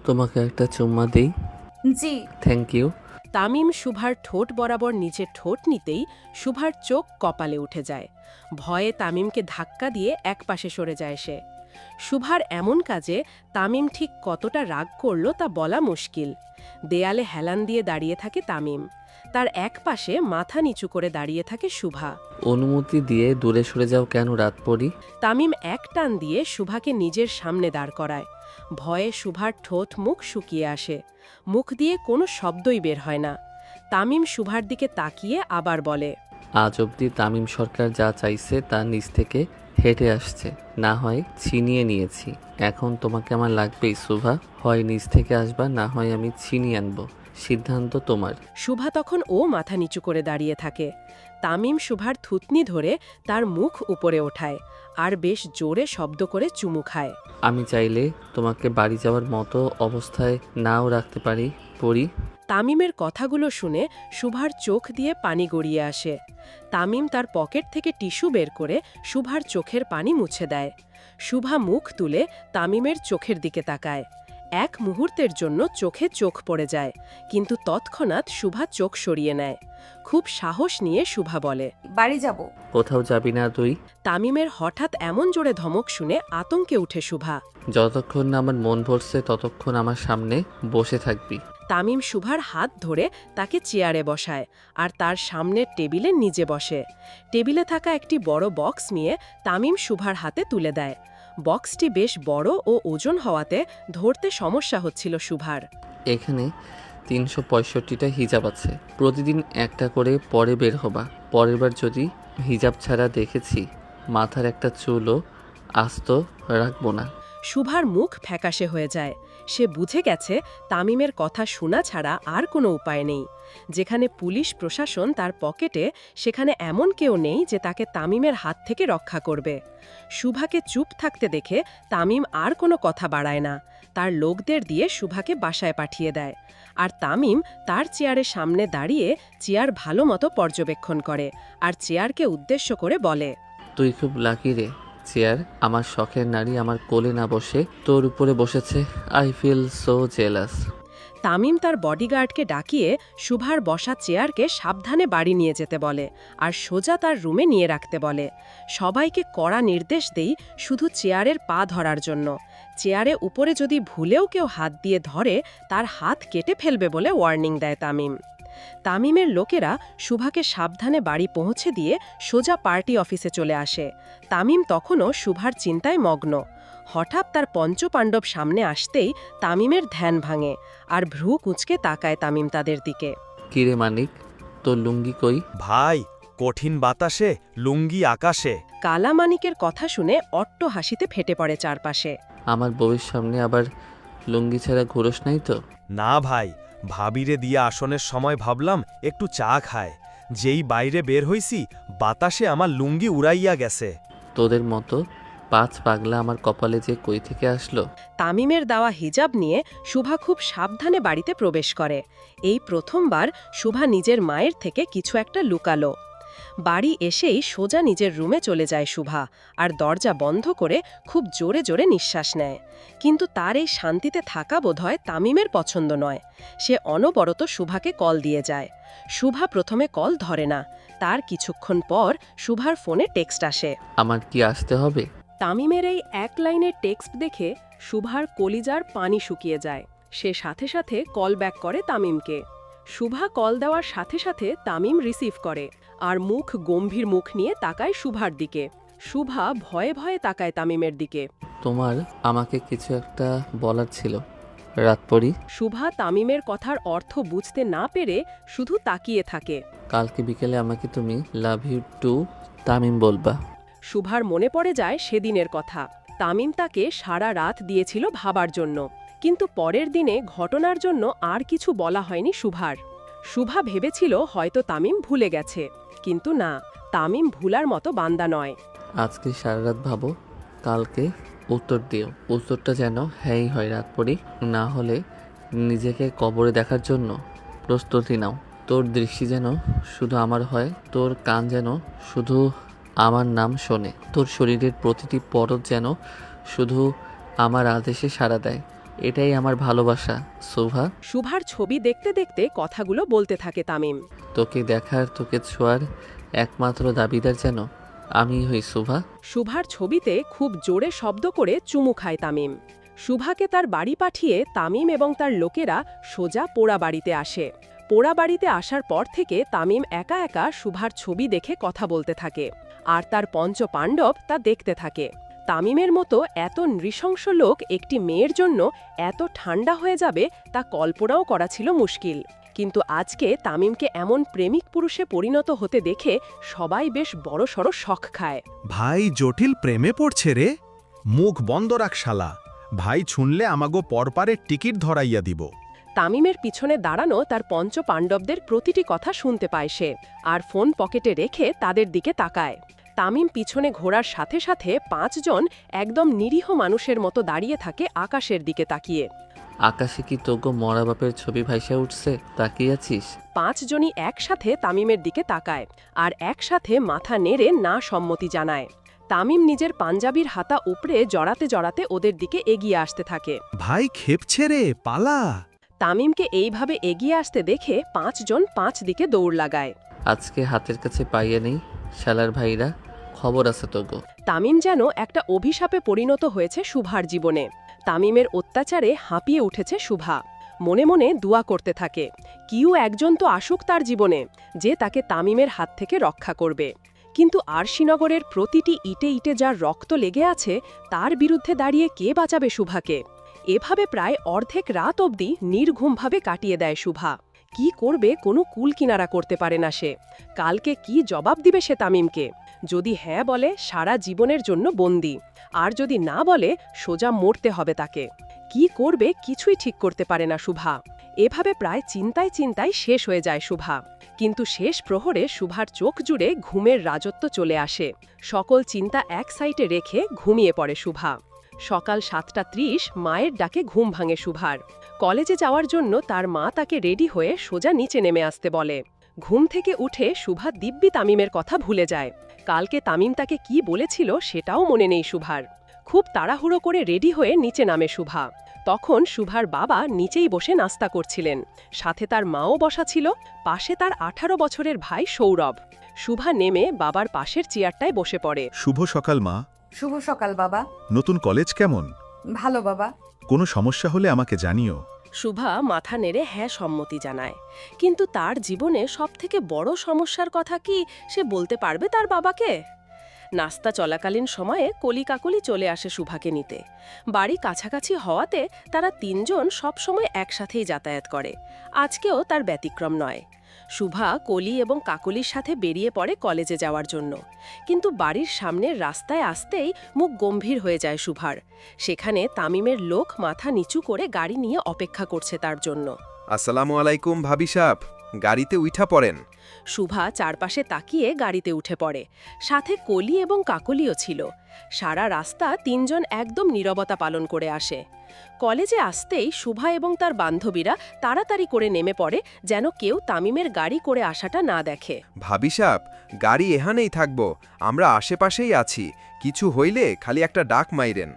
তোমাকে একটা চুম্মা দিই? জি। Thank you. তামিম শুভার ঠোঁট বরাবর নিচের ঠোঁট নিতেই শুভার চোখ কপালে উঠে যায়। ভয়ে তামিমকে ধাক্কা দিয়ে একপাশে সরে যায় সে। শুভার এমন কাজে তামিম ঠিক কতটা রাগ করল তা বলা মুশকিল। দেয়ালে হেলান দিয়ে দাঁড়িয়ে থাকে তামিম, তার একপাশে মাথা নিচু করে দাঁড়িয়ে থাকে শুভা। অনুমতি দিয়ে দূরে সরে যাও কেন রাতপরি? তামিম এক টান দিয়ে শুভাকে নিজের সামনে দাঁড় করায়। ভয়ে শুভার ঠোঁট মুখ শুকিয়ে আসে, মুখ দিয়ে কোনো শব্দই বের হয় না। তামিম শুভার দিকে তাকিয়ে আবার বলে, আজ অবধি তামিম সরকার যা চাইছে তা নিজ থেকে হেঁটে আসছে, না হয় ছিনিয়ে নিয়েছি। এখন তোমাকে আমার লাগবেই শুভা, হয় নিজ থেকে আসবা, না হয় আমি ছিনিয়ে আনবো। সিদ্ধান্ত তোমার। শুভা তখন ও মাথা নিচু করে দাঁড়িয়ে থাকে। তামিম শুভার থুতনি ধরে তার মুখ উপরে ওঠায় আর বেশ জোরে শব্দ করে চুমু খায়। আমি চাইলে তোমাকে বাড়ি যাওয়ার মতো অবস্থায় নাও রাখতে পারি পরি। তামিমের কথাগুলো শুনে শুভার চোখ দিয়ে পানি গড়িয়ে আসে। তামিম তার পকেট থেকে টিস্যু বের করে শুভার চোখের পানি মুছে দেয়। শুভা মুখ তুলে তামিমের চোখের দিকে তাকায়। এক মুহূর্তের জন্য চোখে চোখ পড়ে যায়, কিন্তু তৎক্ষণাৎ শুভা চোখ সরিয়ে নেয়। খুব সাহস নিয়ে শুভা বলে, বাড়ি যাব। কোথাও যাবি না তুই? তামিমের হঠাৎ এমন জোরে ধমক শুনে আতঙ্কে উঠে শুভা। যতক্ষণ না আমার মন ভরছে ততক্ষণ আমার সামনে বসে থাকবি। তামিম শুভার হাত ধরে তাকে চেয়ারে বসায় আর তার সামনের টেবিলে নিজে বসে। টেবিলে থাকা একটি বড় বক্স নিয়ে তামিম শুভার হাতে তুলে দেয়। বক্সটি বেশ বড় ও ওজন হওয়াতে ধরতে সমস্যা হচ্ছিল শুভার। এখানে ৩৬৫টা হিজাব আছে, প্রতিদিন একটা করে পরে বের হবা। পরের বার যদি হিজাব ছাড়া দেখেছি, মাথার একটা চুলও আস্ত রাখবো না। শুভার মুখ ফ্যাকাশে হয়ে যায়। সে বুঝে গেছে তামিমের কথা শোনা ছাড়া আর কোনো উপায় নেই। যেখানে পুলিশ প্রশাসন তার পকেটে, সেখানে এমন কেউ নেই যে তাকে তামিমের হাত থেকে রক্ষা করবে। শুভাকে চুপ থাকতে দেখে তামিম আর কোনো কথা বাড়ায় না, তার লোকদের দিয়ে শুভাকে বাসায় পাঠিয়ে দেয়। আর তামিম তার চেয়ারের সামনে দাঁড়িয়ে চেয়ার ভালো মতো পর্যবেক্ষণ করে আর চেয়ারকে উদ্দেশ্য করে বলে, তুই খুব লাকি রে চেয়ার, আমার শখের নারী আমার কোলে না বসে তোর উপরে বসেছে। I feel so jealous. Tamim তার বডিগার্ডকে ডাকিয়ে শুভার বসা চেয়ারকে সাবধানে বাড়ি নিয়ে যেতে বলে আর সোজা তার রুমে নিয়ে রাখতে বলে। সবাইকে কড়া নির্দেশ দেই শুধু চেয়ারের পা ধরার জন্য। চেয়ারে উপরে যদি ভুলেও কেউ হাত দিয়ে ধরে তার হাত কেটে ফেলবে বলে ওয়ার্নিং দেয় তামিম। তামিমের লোকেরা শুভাকে সাবধানে বাড়ি পৌঁছে দিয়ে সোজা পার্টি অফিসে চলে আসে। তামিম তখনও শুভার চিন্তায় মগ্ন। হঠাৎ তার পঞ্চপাণ্ডব সামনে আসতেই তামিমের ধ্যান ভাঙে আর ভ্রু কুঁচকে তাকায় তামিম তাদের দিকে। কিরে মানিক, তোর লুঙ্গি কই? ভাই, কঠিন বাতাসে লুঙ্গি আকাশে। কালামানিকের কথা শুনে অট্ট হাসিতে ফেটে পড়ে চারপাশে। আমার বউয়ের সামনে আবার লুঙ্গি ছাড়া ঘুরোস নাই তো? না ভাই, ভাবিরে দিয়ে আসনের সময় ভাবলাম একটু চা খায়। যেই বাইরে বের হইছি বাতাসে আমার লুঙ্গি উড়াইয়া গেছে। তোদের মতো 5 পাগলা আমার কপালে যে কই থেকে আসলো। তামিমের দেওয়া হিজাব নিয়ে শুভা খুব সাবধানে বাড়িতে প্রবেশ করে। এই প্রথমবার শুভা নিজের মায়ের থেকে কিছু একটা লুকালো। বাড়ি এসেই সোজা নিজের রুমে চলে যায় শুভা আর দরজা বন্ধ করে খুব জোরে জোরে নিঃশ্বাস নেয়। কিন্তু তার এই শান্তিতে থাকা বোধহয় তামিমের পছন্দ নয়। সে অনবরত শুভাকে কল দিয়ে যায়। শুভা প্রথমে কল ধরে না, তার কিছুক্ষণ পর শুভার ফোনে টেক্সট আসে। আমার কি আসতে হবে? তামিমের এই এক লাইনের টেক্সট দেখে শুভার কলিজার পানি শুকিয়ে যায়। সে সাথে সাথে কল ব্যাক করে তামিমকে। শুভা কল দেওয়ার সাথে সাথে তামিম রিসিভ করে আর মুখ গম্ভীর মুখ নিয়ে তাকায় শুভার দিকে। শুভা ভয়ে ভয়ে তাকায় তামিমের দিকে। তোমার আমাকে কিছু একটা বলার ছিল রাতপরি। শুভা তামিমের কথার অর্থ বুঝতে না পেরে শুধু তাকিয়ে থাকে। কালকে বিকেলে আমাকে তুমি লাভ ইউ টু তামিম বলবা। শুভার মনে পড়ে যায় সেদিনের কথা। তামিম তাকে সারা রাত দিয়েছিল ভাবার জন্য, কিন্তু পরের দিনে ঘটনার জন্য আর কিছু বলা হয়নি শুভার। শুভা ভেবেছিল হয়তো তামিম ভুলে গেছে, কিন্তু না, তামিম ভুলার মতো বান্দা নয়। আজকে সারা রাত ভাবো, কালকে উত্তর দিও। উত্তরটা যেন হ্যাঁই হয় রাতপরি, না হলে নিজেকে কবরে দেখার জন্য প্রস্তুতি নাও। তোর দৃষ্টি যেন শুধু আমার হয়, তোর কান যেন শুধু আমার নাম শোনে, তোর শরীরের প্রতিটি পরত যেন শুধু আমার আদেশে সাড়া দেয়। এটাই আমার ভালোবাসা শুভা। শুভার ছবি দেখতে দেখতে কথাগুলো বলতে থাকে তামিম। তোকে দেখার, তোকে ছোঁয়ার একমাত্র দাবিদার যেন আমি হই শুভা। শুভার ছবিতে খুব জোরে শব্দ করে চুমু খায় তামিম। শুভাকে তার বাড়ি পাঠিয়ে তামিম এবং তার লোকেরা সোজা পোড়া বাড়িতে আসে। পোড়া বাড়িতে আসার পর থেকে তামিম একা একা শুভার ছবি দেখে কথা বলতে থাকে, আর তার পঞ্চ পাণ্ডব তা দেখতে থাকে। তামিমের মতো এত নৃশংস লোক একটি মেয়ের জন্য এত ঠান্ডা হয়ে যাবে তা কল্পনাও করা ছিল মুশকিল। কিন্তু আজকে তামিমকে এমন প্রেমিক পুরুষে পরিণত হতে দেখে সবাই বেশ বড়সড় শখ খায়। ভাই জটিল প্রেমে পড়ছে রে। মুখ বন্ধ রাখ শালা, ভাই শুনলে আমাগো পরপারের টিকিট ধরাইয়া দিব। তামিমের পিছনে দাঁড়ানো তার পঞ্চ পাণ্ডবদের প্রতিটি কথা শুনতে পায় সে, আর ফোন পকেটে রেখে তাদের দিকে তাকায়। তামিম পিছনে ঘোরার সাথে সাথে 5 জন একদম নিরীহ মানুষের মতো দাঁড়িয়ে থাকে আকাশের দিকে তাকিয়ে। আকাশে কি তোগো মরা বাপের ছবি ভাইসা উঠছে, তাকিয়ে আছিস? 5 জনই একসাথে তামিমের দিকে তাকায় আর একসাথে মাথা নেড়ে না সম্মতি জানায়। তামিম নিজের পাঞ্জাবির হাতা উপড়ে জড়াতে জড়াতে ওদের দিকে এগিয়ে আসতে থাকে। ভাই খেপছে রে, পালা। তামিমকে এইভাবে এগিয়ে আসতে দেখে 5 জন 5 দিকে দৌড় লাগায়। আজকে হাতের কাছে পাইয়ে নেই শালার ভাইরা, খবর আছে তোগো। তামিম যেন একটা অভিশাপে পরিণত হয়েছে শুভার জীবনে। তামিমের অত্যাচারে হাঁপিয়ে উঠেছে শুভা। মনে মনে দোয়া করতে থাকে, কিউ একজন তো আসুক তার জীবনে, যে তাকে তামিমের হাত থেকে রক্ষা করবে। কিন্তু আরশিনগরের প্রতিটি ইটে ইটে যার রক্ত লেগে আছে, তার বিরুদ্ধে দাঁড়িয়ে কে বাঁচাবে শুভাকে? এভাবে প্রায় অর্ধেক রাত অবধি নির্ঘুমভাবে কাটিয়ে দেয় শুভা। কি করবে কোনো কুল কিনারা করতে পারে না সে। কালকে কি জবাব দিবে সে তামিমকে? যদি হ্যাঁ বলে সারা জীবনের জন্য বন্দী, আর যদি না বলে সোজা মরতে হবে তাকে। কি করবে কিছুই ঠিক করতে পারে না শুভা। এভাবে প্রায় চিন্তায় চিন্তায় শেষ হয়ে যায় শুভা। কিন্তু শেষ প্রহরে শুভার চোখ জুড়ে ঘুমের রাজত্ব চলে আসে। সকল চিন্তা এক সাইডে রেখে ঘুমিয়ে পড়ে শুভা। সকাল 7:30 মায়ের ডাকে ঘুম ভাঙে শুভার। কলেজে যাওয়ার জন্য তার মা তাকে রেডি হয়ে সোজা নিচে নেমে আসতে বলে। ঘুম থেকে উঠে শুভা দিব্যি তামিমের কথা ভুলে যায়। কালকে তামিম তাকে কি বলেছিল সেটাও মনে নেই শুভার। খুব তাড়াহুড়ো করে রেডি হয়ে নিচে নামে শুভা। তখন শুভার বাবা নিচেই বসে নাস্তা করছিলেন, সাথে তার মাও বসা ছিল, পাশে তার 18 বছরের ভাই সৌরভ। শুভা নেমে বাবার পাশের চেয়ারটায় বসে পড়ে। শুভ সকাল মা। শুভ সকাল বাবা। নতুন কলেজ কেমন? ভালো বাবা। কোনো সমস্যা হলে আমাকে জানিও। শুভা মাথা নেড়ে হ্যাঁ সম্মতি জানায়। কিন্তু তার জীবনে সবথেকে বড় সমস্যার কথা কি সে বলতে পারবে তার বাবাকে? নাস্তা চলাকালীন সময়ে কলি কাকলি চলে আসে শুভাকে নিতে। বাড়ি কাছাকাছি হওয়াতে তারা 3 জন সবসময় একসাথেই যাতায়াত করে। আজকেও তার ব্যতিক্রম নয়। শুভা কলি এবং কাকলির সাথে বেরিয়ে পড়ে কলেজে যাওয়ার জন্য। কিন্তু বাড়ির সামনের রাস্তায় আসতেই মুখ গম্ভীর হয়ে যায় শুভার। সেখানে তামিমের লোক মাথা নিচু করে গাড়ি নিয়ে অপেক্ষা করছে তার জন্য। আসসালামু আলাইকুম ভাবি সাহেব, গাড়িতে উঠা পড়েন। শুভা চারপাশে তাকিয়ে গাড়িতে উঠে পড়ে। সাথে কলি এবং কাকলিও ছিল। সারা রাস্তা 3 জন একদম নীরবতা পালন করে আসে। কলেজে আসতেই শুভা এবং তার বান্ধবীরা তাড়াতাড়ি করে নেমে পড়ে, যেন কেউ তামিমের গাড়ি করে আসাটা না দেখে। ভাবি সাহেব, গাড়ি এখানেই থাকবো, আমরা আশেপাশেই আছি, কিছু হইলে খালি একটা ডাক মাইরেন।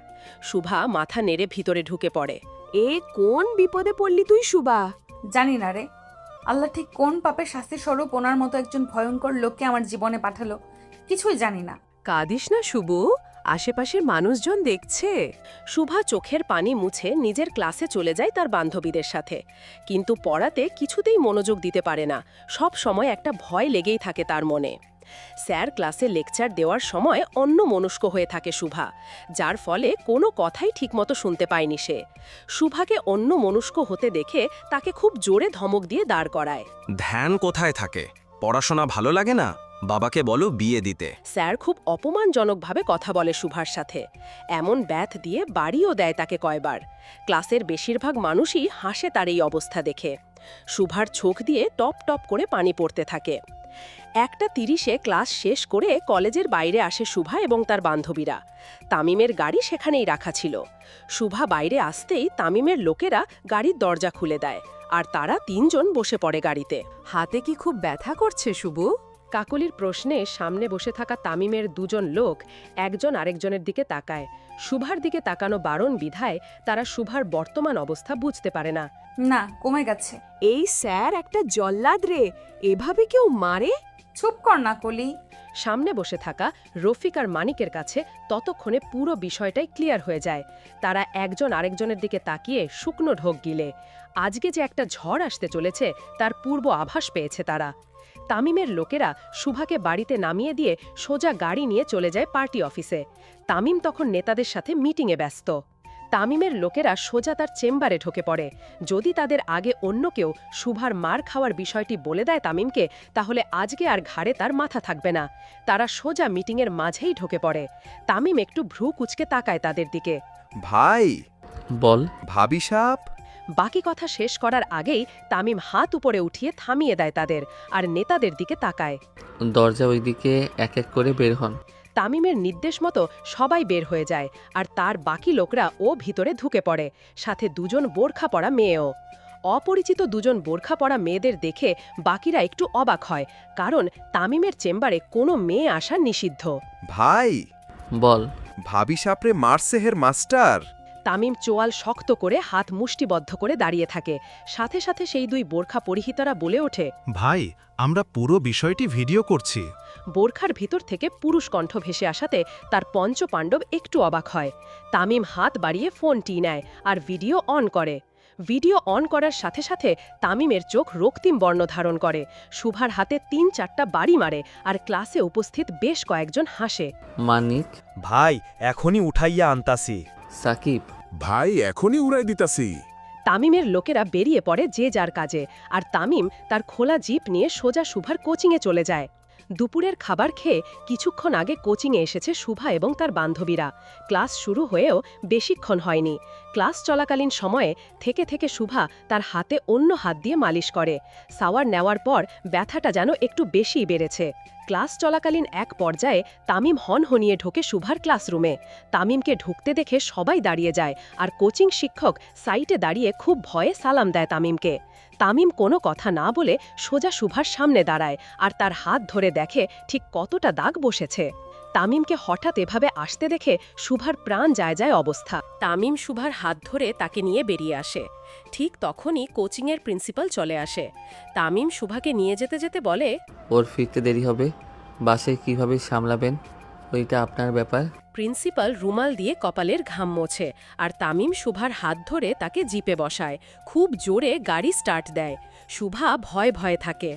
শুভা মাথা নেড়ে ভিতরে ঢুকে পড়ে। এ কোন বিপদে পড়লি তুই শুভা? জানি না রে, আল্লাহ ঠিক কোন পাপের শাস্তির স্বরূপ ওনার মতো একজন ভয়ঙ্কর লোককে আমার জীবনে পাঠালো, কিছুই জানি না। কাঁদিস না শুভু, আশেপাশের মানুষজন দেখছে। শুভা চোখের পানি মুছে নিজের ক্লাসে চলে যায় তার বান্ধবীদের সাথে। কিন্তু পড়াতে কিছুতেই মনোযোগ দিতে পারে না। সব সময় একটা ভয় লেগেই থাকে তার মনে। স্যার ক্লাসে লেকচার দেওয়ার সময় অন্যমনস্ক হয়ে থাকে শুভা, যার ফলে কোনো কথাই ঠিকমতো শুনতে পায়নি সে। শুভাকে অন্যমনস্ক হতে দেখে তাকে খুব জোরে ধমক দিয়ে দাঁড় করায়। ধ্যান কোথায় থাকে? পড়াশোনা ভালো লাগে না? বাবাকে বলো বিয়ে দিতে। স্যার খুব অপমানজনকভাবে কথা বলে শুভার সাথে। এমন ব্যাথ দিয়ে বাড়িও দেয় তাকে কয়বার। ক্লাসের বেশিরভাগ মানুষই হাসে তার এই অবস্থা দেখে। শুভার চোখ দিয়ে টপ টপ করে পানি পড়তে থাকে। 1:30 ক্লাস শেষ করে কলেজের বাইরে আসে শুভা এবং তার বান্ধবীরা। তামিমের গাড়ি সেখানেই রাখা ছিল। শুভা বাইরে আসতেই তামিমের লোকেরা গাড়ির দরজা খুলে দেয়, আর তারা 3 জন বসে পড়ে গাড়িতে। হাতে কি খুব ব্যথা করছে শুভু? কাকলির প্রশ্নে সামনে বসে থাকা তামিমের 2 জন লোক একজন আরেকজনের দিকে তাকায়। শুভার দিকে তাকানো বারণ বিধায় তারা শুভার বর্তমান অবস্থা বুঝতে পারে না। না, কমে গেছে। এই স্যার একটা জল্লাদ রে, এভাবে কেউ মারে? চুপ কর না কলি। সামনে বসে থাকা রফিক আর মানিকের কাছে ততক্ষণে পুরো বিষয়টাই ক্লিয়ার হয়ে যায়। তারা একজন আরেকজনের দিকে তাকিয়ে শুকনো ঢোক গিলে। আজকে যে একটা ঝড় আসতে চলেছে তার পূর্ব আভাস পেয়েছে তারা। তামিমের লোকেরা শুভাকে বাড়িতে নামিয়ে দিয়ে সোজা গাড়ি নিয়ে চলে যায় পার্টি অফিসে। তামিম তখন নেতাদের সাথে মিটিংয়ে ব্যস্ত। তামিমের লোকেরা সোজা তার চেম্বারে ঢুকে পড়ে। যদি তাদের আগে অন্য কেউ শুভার মার খাওয়ার বিষয়টি বলে দেয় তামিমকে, তাহলে আজকে আর ঘাড়ে তার মাথা থাকবে না। তারা সোজা মিটিংয়ের মাঝেই ঢুকে পড়ে। তামিম একটু ভ্রু কুঁচকে তাকায় তাদের দিকে। ভাই, বল। ভাবি সাপ। বাকি কথা শেষ করার আগেই তামিম হাত উপরে উঠিয়ে থামিয়ে দেয় তাদের, আর নেতাদের দিকে তাকায়। দরজা ওইদিকে এক এক করে বের হন। তামিমের নির্দেশ মতো সবাই বের হয়ে যায়, আর তার বাকি লোকরা ও ভিতরে ঢুকে পড়ে, সাথে দুজন বোরখা পরা মেয়েও। অপরিচিত দুজন বোরখা পরা মেয়েদের দেখে বাকিরা একটু অবাক হয়, কারণ তামিমের চেম্বারে কোনো মেয়ে আসা নিষিদ্ধ। ভাই, বল। ভাবি সাপরে মারসেহের মাস্টার। তামিম চোয়াল শক্ত করে হাত মুষ্টিবদ্ধ করে দাঁড়িয়ে থাকে। সাথে সাথে সেই দুই বোরখা পরিহিতারা বলে ওঠে, ভাই, আমরা পুরো বিষয়টি ভিডিও করছি। বোরখার ভিতর থেকে পুরুষ কণ্ঠ ভেসে আসাতে তার পঞ্চপাণ্ডব একটু অবাক হয়। তামিম হাত বাড়িয়ে ফোনটি নেয় আর ভিডিও অন করে। ভিডিও অন করার সাথে সাথে তামিমের চোখ রক্তিম বর্ণ ধারণ করে। শুভার হাতে ৩-৪টা বাড়ি মারে, আর ক্লাসে উপস্থিত বেশ কয়েকজন হাসে। মানিক। ভাই, এখনই উঠাইয়া আনতাছি। সাকিব। ভাই, এখনই উড়াই দিতাছি। তামিমের লোকেরা বেরিয়ে পড়ে যে যার কাজে, আর তামিম তার খোলা জিপ নিয়ে সোজা শুভার কোচিংয়ে চলে যায়। দুপুরের খাবার খেয়ে কিছুক্ষণ আগে কোচিংয়ে এসেছে শুভা এবং তার বান্ধবীরা। ক্লাস শুরু হয়েও বেশিক্ষণ হয়নি। ক্লাস চলাকালীন সময়ে থেকে থেকে শুভা তার হাতে অন্য হাত দিয়ে মালিশ করে। সাওয়ার নেওয়ার পর ব্যথাটা যেন একটু বেশিই বেড়েছে। ক্লাস চলাকালীন এক পর্যায়ে তামিম হনহনিয়ে ঢোকে শুভার ক্লাসরুমে। তামিমকে ঢুকতে দেখে সবাই দাঁড়িয়ে যায়, আর কোচিং শিক্ষক সাইটে দাঁড়িয়ে খুব ভয়ে সালাম দেয় তামিমকে। তামিম কোনো কথা না বলে সোজা শুভার সামনে দাঁড়ায়, আর তার হাত ধরে দেখে ঠিক কতটা দাগ বসেছে। তামিমকে হঠাৎ এভাবে আসতে দেখে শুভার প্রাণ যায় যায় অবস্থা। তামিম শুভার হাত ধরে তাকে নিয়ে বেরিয়ে আসে। ঠিক তখনই কোচিংয়ের প্রিন্সিপাল চলে আসে। তামিম শুভাকে নিয়ে যেতে যেতে বলে, ওর ফিরতে দেরি হবে, বাসায় কিভাবে সামলাবেন ওইটা আপনার ব্যাপার। প্রিন্সিপাল রুমাল দিয়ে কপালের ঘাম মোছে, আর তামিম শুভার হাত ধরে তাকে জিপে বসায়। খুব জোরে গাড়ি স্টার্ট দেয়। শুভা ভয়ে ভয়ে থাকে।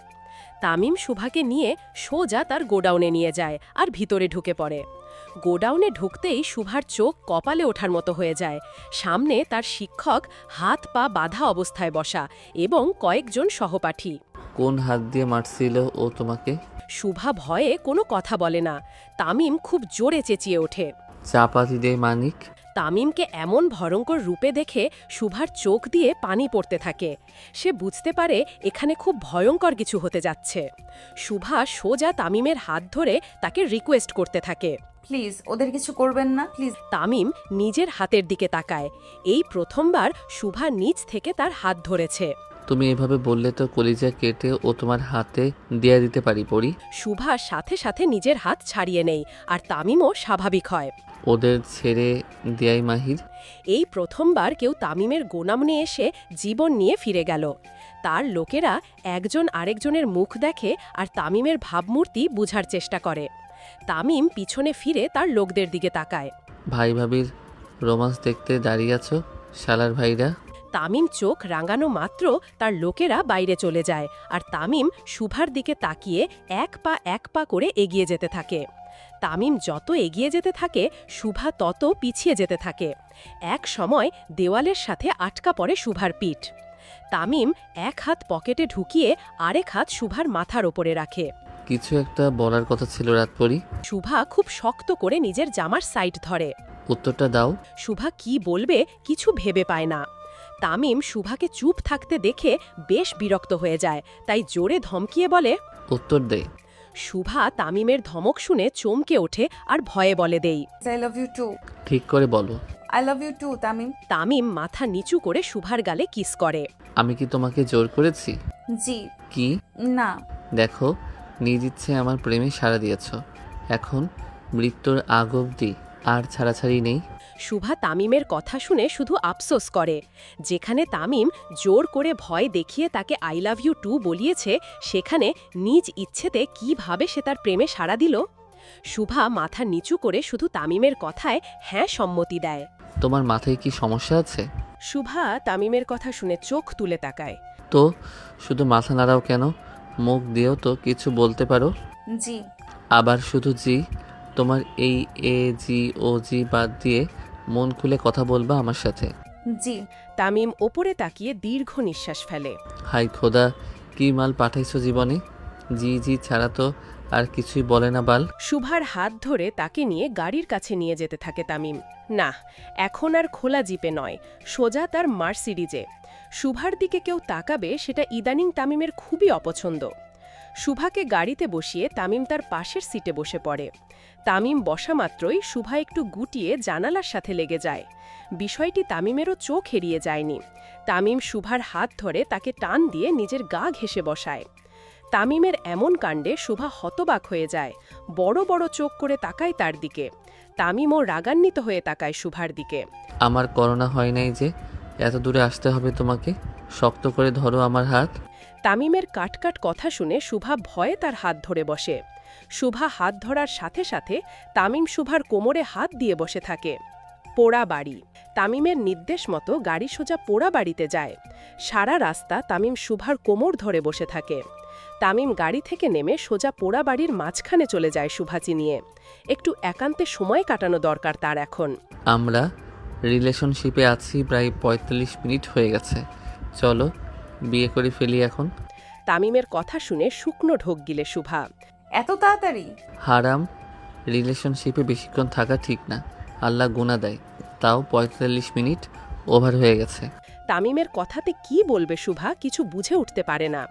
তামিম শুভাকে নিয়ে সোজা তার গোডাউনে নিয়ে যায় আর ভিতরে ঢুকে পড়ে। গোডাউনে ঢুকতেই শুভার চোখ কপালে ওঠার মতো হয়ে যায়। সামনে তার শিক্ষক হাত পা বাঁধা অবস্থায় বসা এবং কয়েকজন সহপাঠী। কোন হাত দিয়ে মারছিল ও তোমাকে? শুভা ভয়ে কোনো কথা বলে না। তামিম খুব জোরে চেঁচিয়ে ওঠে, চাপাতি দে মানিক। তামিমকে এমন ভয়ঙ্কর রূপে দেখে শুভার চোখ দিয়ে পানি পড়তে থাকে। সে বুঝতে পারে এখানে খুব ভয়ঙ্কর কিছু হতে যাচ্ছে। শুভা সোজা তামিমের হাত ধরে তাকে রিকোয়েস্ট করতে থাকে, প্লিজ ওদের কিছু করবেন না, প্লিজ। তামিম নিজের হাতের দিকে তাকায়। এই প্রথমবার শুভা নিচ থেকে তার হাত ধরেছে। তুমি এভাবে বললে তো কলিজা কেটে ও তোমার হাতে দিয়ে দিতে পারি পড়ি। শুভা সাথে সাথে নিজের হাত ছাড়িয়ে নেয়, আর তামিমও স্বাভাবিক হয়। ওদের ছেড়ে দেয়াই মাহির। এই প্রথমবার কেউ তামিমের গোনাম নিয়ে এসে জীবন নিয়ে ফিরে গেল। তার লোকেরা একজন আরেকজনের মুখ দেখে আর তামিমের ভাবমূর্তি বুঝার চেষ্টা করে। তামিম পিছনে ফিরে তার লোকদের দিকে তাকায়। ভাই ভাবির রোমান্স দেখতে দাঁড়িয়ে আছো শালার ভাইরা। তামিম চোখ রাঙানো মাত্র তার লোকেরা বাইরে চলে যায়, আর তামিম শুভার দিকে তাকিয়ে এক পা করে এগিয়ে যেতে থাকে। তামিম যত এগিয়ে যেতে থাকে শুভা তত পিছিয়ে যেতে থাকে। এক সময় দেওয়ালের সাথে আটকা পড়ে শুভার পিঠ। তামিম এক হাত পকেটে ঢুকিয়ে আরেক হাত শুভার মাথার ওপরে রাখে। কিছু একটা বলার কথা ছিল রাতপরি। শুভা খুব শক্ত করে নিজের জামার সাইড ধরে। উত্তরটা দাও। শুভা কি বলবে কিছু ভেবে পায় না। তামিম শুভাকে চুপ থাকতে দেখে বেশ বিরক্ত হয়ে যায়, তাই জোরে ধমকিয়ে বলে, উত্তর দে। শুভা তামিমের ধমক শুনে চমকে ওঠে আর ভয়ে বলে দেই, আই লাভ ইউ টু। ঠিক করে বলো। I love you too Tamim. Tamim মাথা নিচু করে শুভার গালে কিস করে। আমি কি তোমাকে জোর করেছি? জি। কি? না। দেখো, নিজ ইচ্ছে আমার প্রেমে সাড়া দিয়েছ, এখন মৃত্যুর আগ অবধি আর ছাড়াছাড়ি নেই। শুভা তামিমের কথা শুনে শুধু আফসোস করে। যেখানে তামিম জোর করে ভয় দেখিয়ে তাকে আই লাভ ইউ টু বলিয়েছে, সেখানে নিজ ইচ্ছেতে কিভাবে সে তার প্রেমে সাড়া দিল। শুভা মাথা নিচু করে শুধু তামিমের কথায় হ্যাঁ সম্মতি দেয়। তোমার মাথায় কি সমস্যা আছে? শুভা তামিমের কথা শুনে চোখ তুলে তাকায়। তো শুধু মাথা নাড়াও কেন? মুখ দিয়েও তো কিছু বলতে পারো। জি। আবার শুধু জি? তোমার এই এ জি ও জি বাদ দিয়ে মন খুলে কথা বলবা আমার সাথে। জি। তামিম ওপরে তাকিয়ে দীর্ঘ নিঃশ্বাস ফেলে। হাই খোদা, কি মাল পাঠাইছো জীবনে! জি জি ছাড়া তো আর কিছুই বলে না বাল। শুভার হাত ধরে তাকে নিয়ে গাড়ির কাছে নিয়ে যেতে থাকে তামিম। না, এখন আর খোলা জিপে নয়, সোজা তার মার্সিডিজে। শুভার দিকে কেউ তাকাবে সেটা ইদানিং তামিমের খুবই অপছন্দ। শুভাকে গাড়িতে বসিয়ে তামিম তার পাশের সিটে বসে পড়ে। তামিম বসা মাত্রই শুভা একটু গুটিয়ে জানালার সাথে লেগে যায়। বিষয়টি তামিমেরও চোখ এড়িয়ে যায়নি। তামিম শুভার হাত ধরে তাকে টান দিয়ে নিজের গা ঘেঁষে বসায়। তামিমের এমন কাণ্ডে শুভা হতবাক হয়ে যায়, বড় বড় চোখ করে তাকায় তার দিকে। তামিমও রাগান্বিত হয়ে তাকায় শুভার দিকে। আমার করোনা হয় নাই যে এত দূরে আসতে হবে তোমাকে? শক্ত করে ধরো আমার হাত। তামিমের কাটকাট কথা শুনে শুভা ভয়ে তার হাত ধরে বসে। শুভা হাত ধরার সাথে সাথে তামিম শুভার কোমরে হাত দিয়ে বসে থাকে। পোড়া বাড়ি। তামিমের নির্দেশ মতো গাড়ি সোজা পোড়া বাড়িতে যায়। সারা রাস্তা তামিম শুভার কোমর ধরে বসে থাকে। তামিম গাড়ি থেকে নেমে সোজা পোড়া বাড়ির মাঝখানে চলে যায় শুভাচি নিয়ে। একটু একান্তে সময় কাটানো দরকার তার এখন। আমরা রিলেশনশিপে আছি প্রায় ৪৫ মিনিট হয়ে গেছে, চলো বিয়ে করে ফেলি এখন। তামিমের কথা শুনে শুকনো ঢোক গিলে শুভা। এত তাড়াতাড়ি? হারাম, রিলেশনশিপে বেশিক্ষণ থাকা ঠিক না, আল্লাহ গুনাহ দেয়। তাও ৪৫ মিনিট ওভার হয়ে গেছে। তামিমের কথাতে কি বলবে শুভা কিছু বুঝে উঠতে পারে না।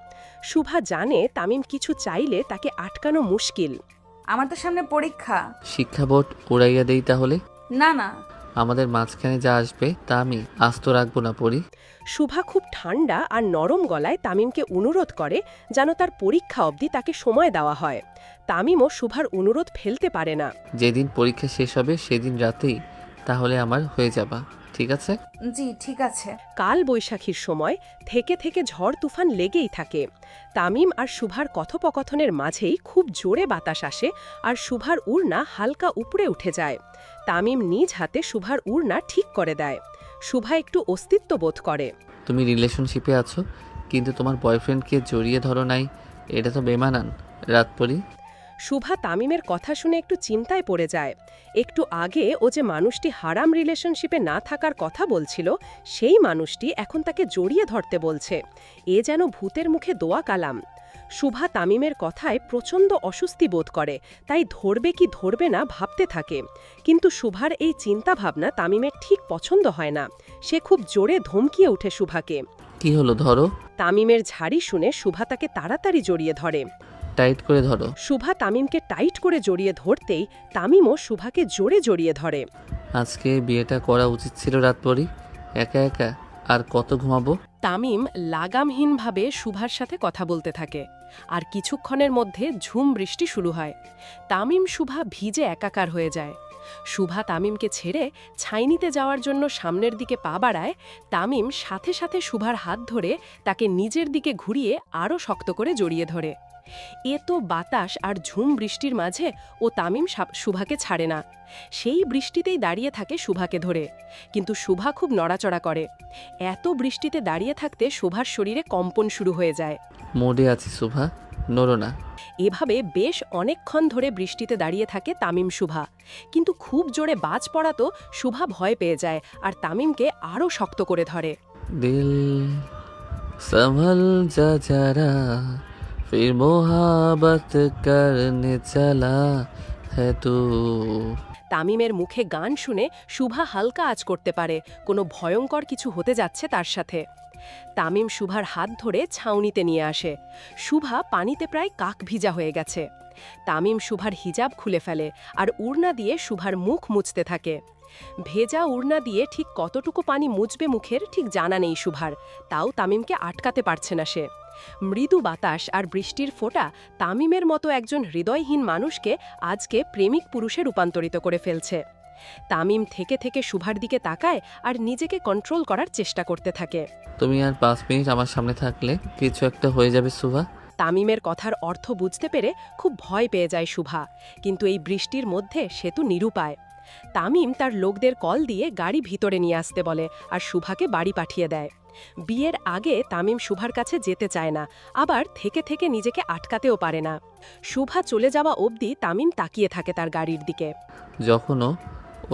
শুভা জানে তামিম কিছু চাইলে তাকে আটকানো মুশকিল। আমার তো সামনে পরীক্ষা। শিক্ষা বোর্ড উড়াইয়া দেই তাহলে? না না। আমাদের মাঝখানে যা আসবে তা আমি আস্ত রাখবো না পরি। শুভা খুব ঠান্ডা আর নরম গলায় তামিমকে অনুরোধ করে যেন তার পরীক্ষা অবধি তাকে সময় দেওয়া হয়। তামিমও শুভার অনুরোধ ফেলতে পারে না। যেদিন পরীক্ষা শেষ হবে সেদিন রাতেই তাহলে আমার হয়ে যাবা, ঠিক আছে? জি ঠিক আছে। কাল বৈশাখীর সময় থেকে থেকে ঝড় তুফান লেগেই থাকে। তামিম আর শুভার কথোপকথনের মাঝেই খুব জোরে বাতাস আসে আর শুভার উড়না হালকা উপরে উঠে যায়। তামিম নিজ হাতে শুভার উড়না ঠিক করে দেয়। শুভা একটু অস্তিত্ব বোধ করে। তুমি রিলেশনশিপে আছো কিন্তু তোমার বয়ফ্রেন্ডকে জড়িয়ে ধরো নাই, এটা তো বেমানান রাত পরি। শুভা তামিমের কথা শুনে একটু চিন্তায় পড়ে যায়। একটু আগে ও যে মানুষটি হারাম রিলেশনশিপে না থাকার কথা বলছিল, সেই মানুষটি এখন তাকে জড়িয়ে ধরতে বলছে। এ যেন ভূতের মুখে দোয়া কালাম। শুভা তামিমের কথায় প্রচণ্ড অস্বস্তি বোধ করে, তাই ধরবে কি ধরবে না ভাবতে থাকে। কিন্তু শুভার এই চিন্তাভাবনা তামিমের ঠিক পছন্দ হয় না। সে খুব জোরে ধমকিয়ে ওঠে শুভাকে। কি হলো, ধরো। তামিমের ঝাড়ি শুনে শুভা তাকে তাড়াতাড়ি জড়িয়ে ধরে। টাইট করে ধরো। শুভা তামিমকে টাইট করে জড়িয়ে ধরতেই তামিমও শুভাকে জোরে জড়িয়ে ধরে। আজকে বিয়েটা করা উচিত ছিল রাত পরি, একা একা আর কত ঘুমাবো। তামিম লাগামহীনভাবে শুভার সাথে কথা বলতে থাকে। আর কিছুক্ষণের মধ্যে ঝুম বৃষ্টি শুরু হয়। তামিম শুভা ভিজে একাকার হয়ে যায়। শুভা তামিমকে ছেড়ে ছাইনিতে যাওয়ার জন্য সামনের দিকে পা বাড়ায়। তামিম সাথে সাথে শুভার হাত ধরে তাকে নিজের দিকে ঘুরিয়ে আরও শক্ত করে জড়িয়ে ধরে। এ তো বাতাস আর ঝুম বৃষ্টির মাঝে ও তামিম শুভাকে ছাড়ে না। সেই বৃষ্টিতেই দাঁড়িয়ে থাকে শুভাকে ধরে। কিন্তু শুভা খুব নড়াচড়া করে। এত বৃষ্টিতে দাঁড়িয়ে থাকতে শুভার শরীরে কম্পন শুরু হয়ে যায়। মোডে আছি শুভা, নড়ো না। এভাবে বেশ অনেকক্ষণ ধরে বৃষ্টিতে দাঁড়িয়ে থাকে তামিম শুভা। কিন্তু খুব জোরে বাজ পড়াতো শুভা ভয় পেয়ে যায় আর তামিমকে আরও শক্ত করে ধরে। দিল संभल जा जरा फिर मोहब्बत करने चला है तू। তামিমের মুখে গান শুনে শুভা হালকা আঁচ করতে পারে কোনো ভয়ঙ্কর কিছু হতে যাচ্ছে তার সাথে। তামিম শুভার হাত ধরে ছাউনিতে নিয়ে আসে। শুভা পানিতে প্রায় কাক ভিজা হয়ে গেছে। তামিম শুভার হিজাব খুলে ফেলে আর উড়না দিয়ে শুভার মুখ মুছতে থাকে। ভেজা উড়না দিয়ে ঠিক কতটুকু পানি মুছবে মুখের ঠিক জানা নেই শুভার, তাও তামিমকে আটকাতে পারছে না সে। মৃদু বাতাস আর বৃষ্টির ফোঁটা তামিমের মতো একজন হৃদয়হীন মানুষকে আজকে প্রেমিক পুরুষে রূপান্তরিত করে ফেলছে। তামিম থেকে থেকে শুভার দিকে তাকায় আর নিজেকে কন্ট্রোল করার চেষ্টা করতে থাকে। তুমি আর 5 মিনিট আমার সামনে থাকলে কিছু একটা হয়ে যাবে সুভা। তামিমের কথার অর্থ বুঝতে পেরে খুব ভয় পেয়ে যায় শুভা, কিন্তু এই বৃষ্টির মধ্যে সে তো নিরুপায়। তামিম তার লোকদের কল দিয়ে গাড়ি ভিতরে নিয়ে আসতে বলে আর শুভাকে বাড়ি পাঠিয়ে দেয়। বিয়ের আগে তামিম শুভার কাছে যেতে চায় না, আবার থেকে থেকে নিজেকে আটকাতেও পারে না। শুভা চলে যাওয়া অবধি তামিম তাকিয়ে থাকে তার গাড়ির দিকে। যখনও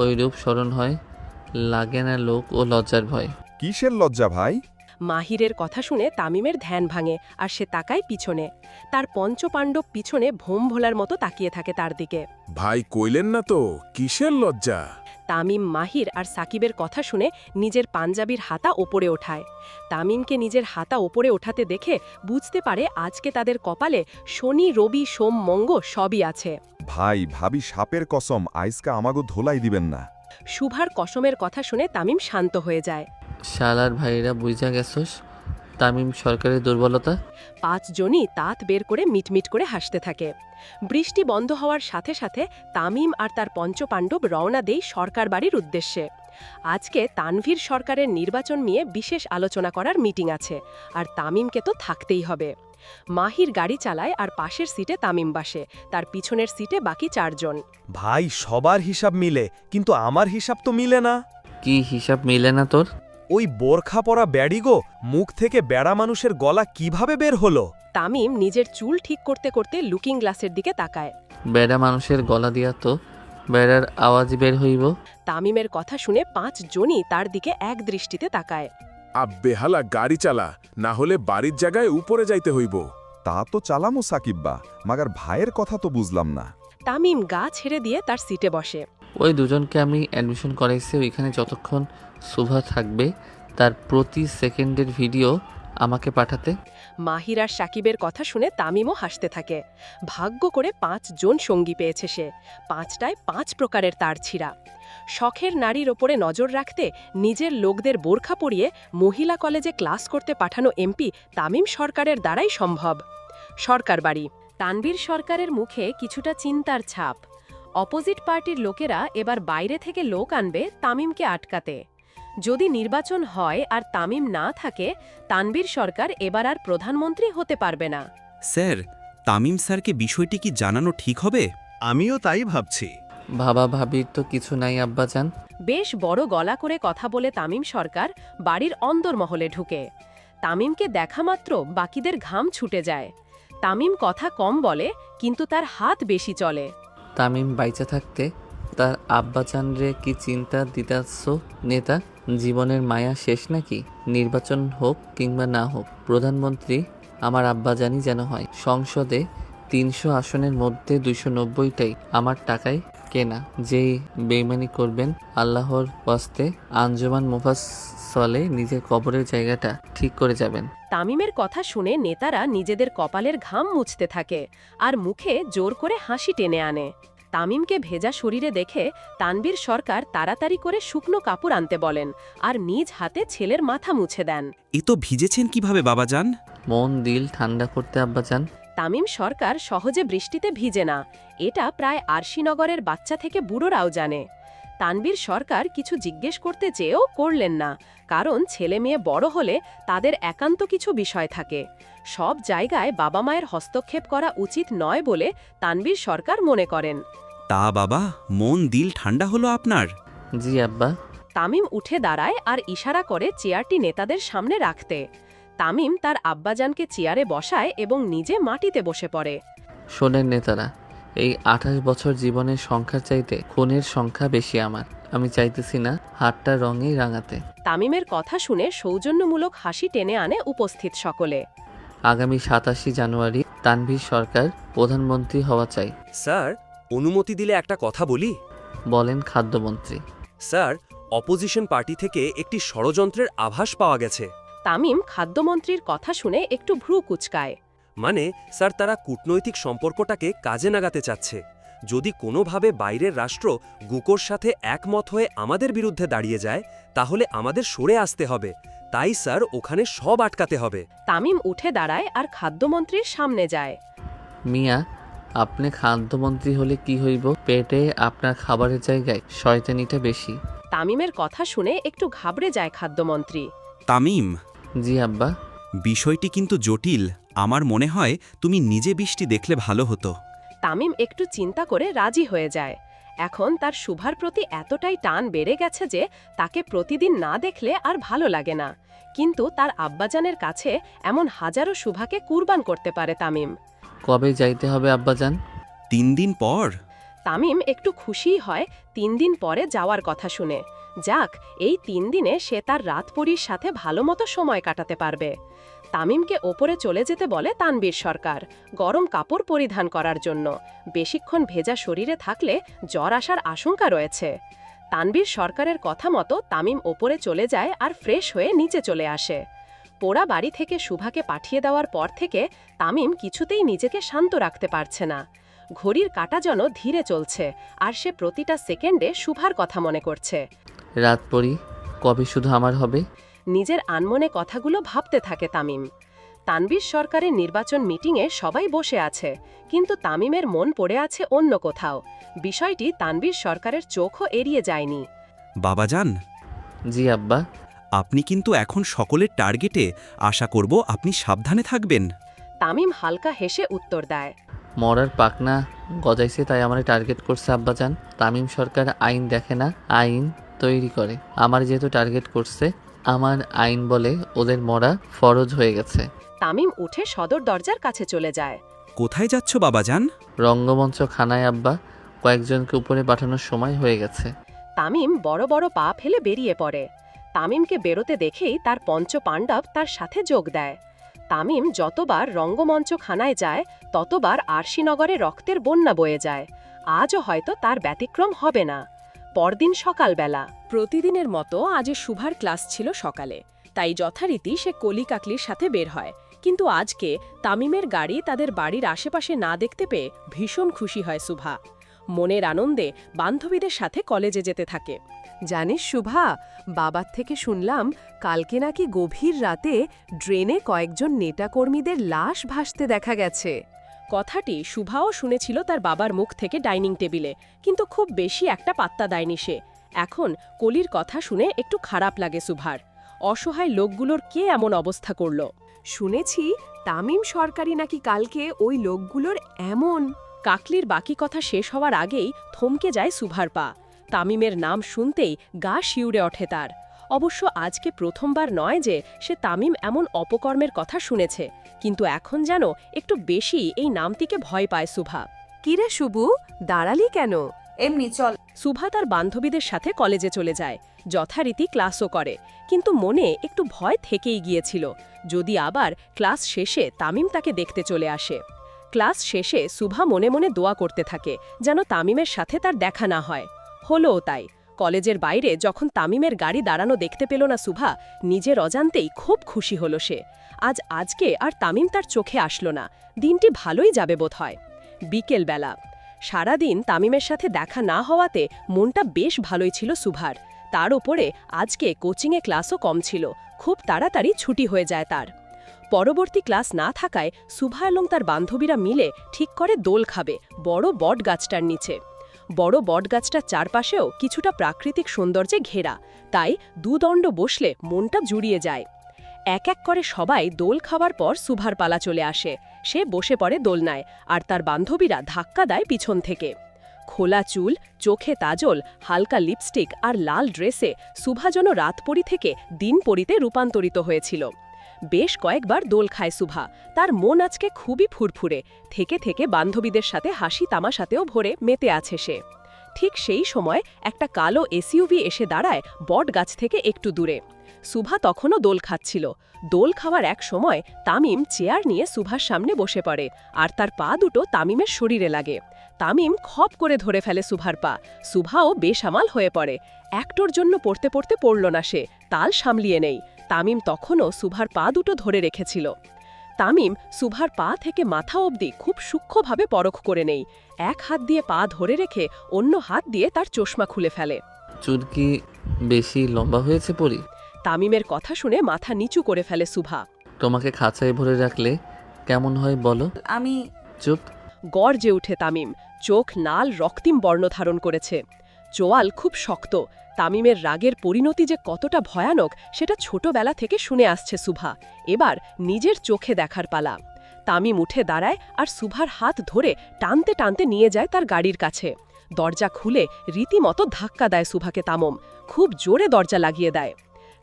ওই রূপ স্মরণ হয় লাগে না লোক ও লজ্জার ভয়। কিসের লজ্জা ভাই? মাহিরের কথা শুনে তামিমের ধ্যান ভাঙে আর সে তাকায় পিছনে। তার পঞ্চপাণ্ডব পিছনে ভোম ভোলার মতো তাকিয়ে থাকে তার দিকে। ভাই কইলেন না তো কিসের লজ্জা? তামিম মাহির আর সাকিবের কথা শুনে নিজের পাঞ্জাবির হাতা ওপরে ওঠায়। তামিমকে নিজের হাতা ওপরে ওঠাতে দেখে বুঝতে পারে আজকে তাদের কপালে শনি, রবি, সোম, মঙ্গ সবই আছে। ভাই ভাবি সাপের কসম আইসকা আমাগো ধোলাই দিবেন না। শুভার কসমের কথা শুনে তামিম শান্ত হয়ে যায়। শালার ভাইরা বুঝা গেছস তামিম সরকারের দুর্বলতা। 5 জনই দাঁত বের করে মিটমিট করে হাসতে থাকে। বৃষ্টি বন্ধ হওয়ার সাথে সাথে তামিম আর তার পঞ্চপাণ্ডব রওনা দেয় সরকার বাড়ির উদ্দেশ্যে। আজকে তানভীর সরকারের নির্বাচন নিয়ে বিশেষ আলোচনা করার মিটিং আছে, আর তামিমকে তো থাকতেই হবে। মাহির গাড়ি চালায় আর পাশের সিটে তামিম বসে, তার পিছনের সিটে বাকি 4 জন। ভাই সবার হিসাব মিলে, কিন্তু আমার হিসাব তো মিলে না। কি হিসাব মিলে না তোর? ওই বোরখা পরা ব্যাডিগো মুখ থেকে বেড়া মানুষের গলা কিভাবে বের হলো? তামিম নিজের চুল ঠিক করতে করতে লুকিং গ্লাসের দিকে তাকায়। বেড়া মানুষের গলা দিয়া তো বেড়ার আওয়াজ বের হইব। তামিমের কথা শুনে 5 জনই তার দিকে এক দৃষ্টিতে তাকায়। আব্বে হালা গাড়ি চালা, না হলে বাড়ির জায়গায় উপরে যাইতে হইব। তা তো চালামো সাকিব্বা, মাগার ভাইয়ের কথা তো বুঝলাম না। তামিম গা ছেড়ে দিয়ে তার সিটে বসে। ওই দুজনকে আমি অ্যাডমিশন করাইছি ওইখানে যতক্ষণ শুভা থাকবে তার প্রতি সেকেন্ডের ভিডিও আমাকে পাঠাতে। মাহির আর সাকিবের কথা শুনে তামিমও হাসতে থাকে। ভাগ্য করে 5 জন সঙ্গী পেয়েছে সে, 5টায় 5 প্রকারের তার ছিঁড়া। শখের নারীর ওপরে নজর রাখতে নিজের লোকদের বোরখা পরিয়ে মহিলা কলেজে ক্লাস করতে পাঠানো এমপি তামিম সরকারের দ্বারাই সম্ভব। সরকার বাড়ি। তানভীর সরকারের মুখে কিছুটা চিন্তার ছাপ। অপোজিট পার্টির লোকেরা এবার বাইরে থেকে লোক আনবে তামিমকে আটকাতে। যদি নির্বাচন হয় আর তামিম না থাকে, তানভীর সরকার এবার আর প্রধানমন্ত্রী হতে পারবে না। স্যার, তামিম স্যারকে বিষয়টি কি জানানো ঠিক হবে? আমিও তাই ভাবছি। ভাবা ভাবির তো কিছু নাই আব্বাজান। বেশ বড় গলা করে কথা বলে তামিম সরকার বাড়ির অন্দরমহলে ঢুকে। তামিমকে দেখা মাত্র বাকিদের ঘাম ছুটে যায়। তামিম কথা কম বলে, কিন্তু তার হাত বেশি চলে। তামিম বাইচা থাকতে তার আব্বাজান রে কি চিন্তা দিতাছ নেতা? জীবনের মায়া শেষ নাকি? নির্বাচন হোক কিংবা না হোক, প্রধানমন্ত্রী আমার আব্বাজানই যেন হয়। সংসদে 300 আসনের মধ্যে 290টাই আমার টাকায় কেনা। যেই বেইমানি করবেন আল্লাহর ওয়াস্তে আঞ্জুমান মুফাসসলে নিজের কবরের জায়গাটা ঠিক করে যাবেন। তামিমের কথা শুনে নেতারা নিজেদের কপালের ঘাম মুছতে থাকে আর মুখে জোর করে হাসি টেনে আনে। তামিমকে ভেজা শরীরে দেখে তানভীর সরকার তাড়াতাড়ি করে শুকনো কাপড় আনতে বলেন আর নিজ হাতে ছেলের মাথা মুছে দেন। এ তো ভিজেছেন কিভাবে বাবাজান? মন দিল ঠান্ডা করতে আব্বাজান। তামিম সরকার সহজে বৃষ্টিতে ভিজে না, এটা প্রায় আরশিনগরের বাচ্চা থেকে বুড়োরাও জানে। তানভীর সরকার কিছু জিজ্ঞেস করতে চেয়েও করলেন না, কারণ ছেলে মেয়ে বড় হলে তাদের একান্ত কিছু বিষয় থাকে। সব জায়গায় বাবা মায়ের হস্তক্ষেপ করা উচিত নয় বলে তানভীর সরকার মনে করেন। তা বাবা, মন দিল ঠান্ডা হলো আপনার? জি আব্বা। তামিম উঠে দাঁড়ায় আর ইশারা করে চেয়ারটি নেতাদের সামনে রাখতে। তামিম তার আব্বাজানকে চেয়ারে বসায় এবং নিজে মাটিতে বসে পড়ে। শোনেন নেতারা, এই 28 বছর জীবনের সংখ্যার চাইতে খুনের সংখ্যা বেশি আমার। আমি চাইতেছি না হাতটা রঙেই রাঙাতে। তামিমের কথা শুনে সৌজন্যমূলক হাসি টেনে আনে উপস্থিত সকলে। আগামী 27 জানুয়ারি তানভীর সরকার প্রধানমন্ত্রী হওয়া চাই। স্যার, অনুমতি দিলে একটা কথা বলি? বলেন খাদ্যমন্ত্রী। স্যার, অপোজিশন পার্টি থেকে একটি ষড়যন্ত্রের আভাস পাওয়া গেছে। তামিম খাদ্যমন্ত্রীর কথা শুনে একটু ভ্রু কুচকায়। মানে স্যার, তারা কূটনৈতিক সম্পর্কটাকে কাজে লাগাতে চাচ্ছে। যদি কোনোভাবে বাইরের রাষ্ট্র গুকোর সাথে একমত হয়ে আমাদের বিরুদ্ধে দাঁড়িয়ে যায়, তাহলে আমাদের সরে আসতে হবে। তাই স্যার, ওখানে সব আটকাতে হবে। তামিম উঠে দাঁড়ায় আর খাদ্যমন্ত্রীর সামনে যায়। মিয়া, আপনি খাদ্যমন্ত্রী হলে কি হইব? পেটে আপনার খাবারের জায়গায় শয়তানিটা বেশি। তামিমের কথা শুনে একটু ঘাবড়ে যায় খাদ্যমন্ত্রী। তামিম, জি আব্বা। বিষয়টি কিন্তু জটিল। আমার মনে হয় তুমি নিজে বৃষ্টি দেখলে ভালো হতো। তামিম একটু চিন্তা করে রাজি হয়ে যায়। এখন তার শুভার প্রতি এতটাই টান বেড়ে গেছে যে তাকে প্রতিদিন না দেখলে আর ভালো লাগে না। কিন্তু তার আব্বাজানের কাছে এমন হাজারো শুভাকে কুরবান করতে পারে তামিম। কবে যাইতে হবে আব্বাজান? 3 দিন পর। তামিম একটু খুশিই হয় 3 দিন পরে যাওয়ার কথা শুনে। যাক, এই 3 দিনে সে তার রাতপরীর সাথে ভালোমতো সময় কাটাতে পারবে। তামিমকে ওপরে চলে যেতে বলে তানবীর সরকার, গরম কাপড় পরিধান করার জন্য। বেশিক্ষণ ভেজা শরীরে থাকলে জ্বর আসার আশঙ্কা রয়েছে। তানবীর সরকারের কথা মতো তামিম ওপরে চলে যায় আর ফ্রেশ হয়ে নিচে চলে আসে। পোড়া বাড়ি থেকে শুভাকে পাঠিয়ে দেওয়ার পর থেকে তামিম কিছুতেই নিজেকে শান্ত রাখতে পারছে না। ঘড়ির কাঁটা যেন ধীরে চলছে, আর সে প্রতিটা সেকেন্ডে শুভার কথা মনে করছে। রাত পড়ি কবে শুধু আমার হবে? নিজের আনমনে কথাগুলো ভাবতে থাকে তামিম। তানবীর সরকারের নির্বাচন মিটিংয়ে সবাই বসে আছে, কিন্তু তামিমের মন পড়ে আছে অন্য কোথাও। বিষয়টি তানবীর সরকারের চোখও এড়িয়ে যায়নি। বাবাজান, জি আব্বা। আপনি কিন্তু এখন সকলের টার্গেটে। আশা করব আপনি সাবধানে থাকবেন। তামিম হালকা হেসে উত্তর দেয়। মরার পাকনা গজাইছে তাই আমার টার্গেট করছে আব্বাজান। তামিম সরকার আইন দেখে না, আইন তৈরি করে। আমার যেহেতু টার্গেট করছে, আমার আইন বলে ওদের মরা ফরজ হয়ে গেছে। তামিম উঠে সদর দরজার কাছে চলে যায়। কোথায় যাচ্ছ বাবাজান? রঙ্গমঞ্চ খানায় আব্বা, কয়েকজনকে উপরে পাঠানোর সময় হয়ে গেছে। তামিম বড় বড় পা ফেলে বেরিয়ে পড়ে। তামিমকে বেরোতে দেখেই তার পঞ্চপাণ্ডব তার সাথে যোগ দেয়। তামিম যতবার রঙ্গমঞ্চ খানায় যায় ততবার আরশিনগরে রক্তের বন্যা বয়ে যায়। আজও হয়তো তার ব্যতিক্রম হবে না। পরদিন সকালবেলা প্রতিদিনের মতো আজ শুভার ক্লাস ছিল সকালে, তাই যথারীতি সে কলি কাকলির সাথে বের হয়। কিন্তু আজকে তামিমের গাড়ি তাদের বাড়ির আশেপাশে না দেখতে পেয়ে ভীষণ খুশি হয় শুভা। মনের আনন্দে বান্ধবীদের সাথে কলেজে যেতে থাকে। জানিস শুভা, বাবার থেকে শুনলাম কালকে নাকি গভীর রাতে ড্রেনে কয়েকজন নেতাকর্মীদের লাশ ভাসতে দেখা গেছে। কথাটি শুভাও শুনেছিল তার বাবার মুখ থেকে ডাইনিং টেবিলে, কিন্তু খুব বেশি একটা পাত্তা দেয়নি সে। এখন কলির কথা শুনে একটু খারাপ লাগে শুভার। অসহায় লোকগুলোর কে এমন অবস্থা করল? শুনেছি তামিম সরকারি নাকি কালকে ওই লোকগুলোর এমন। কাকলির বাকি কথা শেষ হওয়ার আগেই থমকে যায় শুভার পা। তামিমের নাম শুনতেই গা শিউরে ওঠে তার। অবশ্য আজকে প্রথমবার নয় যে সে তামিম এমন অপকর্মের কথা শুনেছে, কিন্তু এখন যেন একটু বেশি এই নামটিকে ভয় পায় শুভা। কিরে শুভু, দাঁড়ালি কেন? এমনি চল। শুভা তার বান্ধবীদের সাথে কলেজে চলে যায়। যথারীতি ক্লাসও করে, কিন্তু মনে একটু ভয় থেকেই গিয়েছিল যদি আবার ক্লাস শেষে তামিম তাকে দেখতে চলে আসে। ক্লাস শেষে শুভা মনে মনে দোয়া করতে থাকে যেন তামিমের সাথে তার দেখা না হয়। হলোও তাই। কলেজের বাইরে যখন তামিমের গাড়ি দাঁড়ানো দেখতে পেল না শুভা, নিজের অজান্তেই খুব খুশি হল সে। আজকে আর তামিম তার চোখে আসলো না। দিনটি ভালোই যাবে বোধহয়। বিকেলবেলা সারাদিন তামিমের সাথে দেখা না হওয়াতে মনটা বেশ ভালোই ছিল শুভার। তার ওপরে আজকে কোচিংয়ে ক্লাসও কম ছিল, খুব তাড়াতাড়ি ছুটি হয়ে যায় তার। পরবর্তী ক্লাস না থাকায় শুভা এবং তার বান্ধবীরা মিলে ঠিক করে দোল খাবে বড় বট গাছটার নিচে। বড় বটগাছটার চারপাশেও কিছুটা প্রাকৃতিক সৌন্দর্যে ঘেরা, তাই দুদণ্ড বসলে মনটা জুড়িয়ে যায়। এক এক করে সবাই দোল খাওয়ার পর শুভার পালা চলে আসে। সে বসে পড়ে দোলনায়, আর তার বান্ধবীরা ধাক্কা দেয় পিছন থেকে। খোলা চুল, চোখে তাজল, হালকা লিপস্টিক আর লাল ড্রেসে শুভা যেন রাতপরি থেকে দিনপরিতে রূপান্তরিত হয়েছিল। বেশ কয়েকবার দোল খায় শুভা। তার মন আজকে খুবই ফুরফুরে, থেকে থেকে বান্ধবীদের সাথে হাসি তামাশাতেও ভরে মেতে আছে সে। ঠিক সেই সময় একটা কালো এসইউভি এসে দাঁড়ায় বট গাছ থেকে একটু দূরে। শুভা তখনও দোল খাচ্ছিল। দোল খাওয়ার এক সময় তামিম চেয়ার নিয়ে শুভার সামনে বসে পড়ে, আর তার পা দুটো তামিমের শরীরে লাগে। তামিম খপ করে ধরে ফেলে শুভার পা। শুভাও বেসামাল হয়ে পড়ে। একটোর জন্য পড়তে পড়তে পড়ল না সে, তাল সামলিয়ে নেই। তামিম তখনও শুভার পা দুটো ধরে রেখেছিল। তামিম শুভার পা থেকে মাথা অবধি খুব সূক্ষ্মভাবে পরখ করে নেই। এক হাত দিয়ে পা ধরে রেখে অন্য হাত দিয়ে তার চশমা খুলে ফেলে। চুল কি বেশি লম্বা হয়েছে পরি? তামিমের কথা শুনে মাথা নিচু করে ফেলে শুভা। তোমাকে খাঁচায় ভরে রাখলে কেমন হয় বলো? আমি চুপ। গর্জে উঠে তামিম, চোখ লাল রক্তিম বর্ণ ধারণ করেছে। চোয়াল খুব শক্ত। তামিমের রাগের পরিণতি যে কতটা ভয়ানক সেটা ছোটবেলা থেকে শুনে আসছে সুভা। এবার নিজের চোখে দেখার পালা। তামিম উঠে দাঁড়ায় আর সুভার হাত ধরে টানতে টানতে নিয়ে যায় তার গাড়ির কাছে। দরজা খুলে রীতিমতো ধাক্কা দেয় সুভাকে তামিম, খুব জোরে দরজা লাগিয়ে দেয়।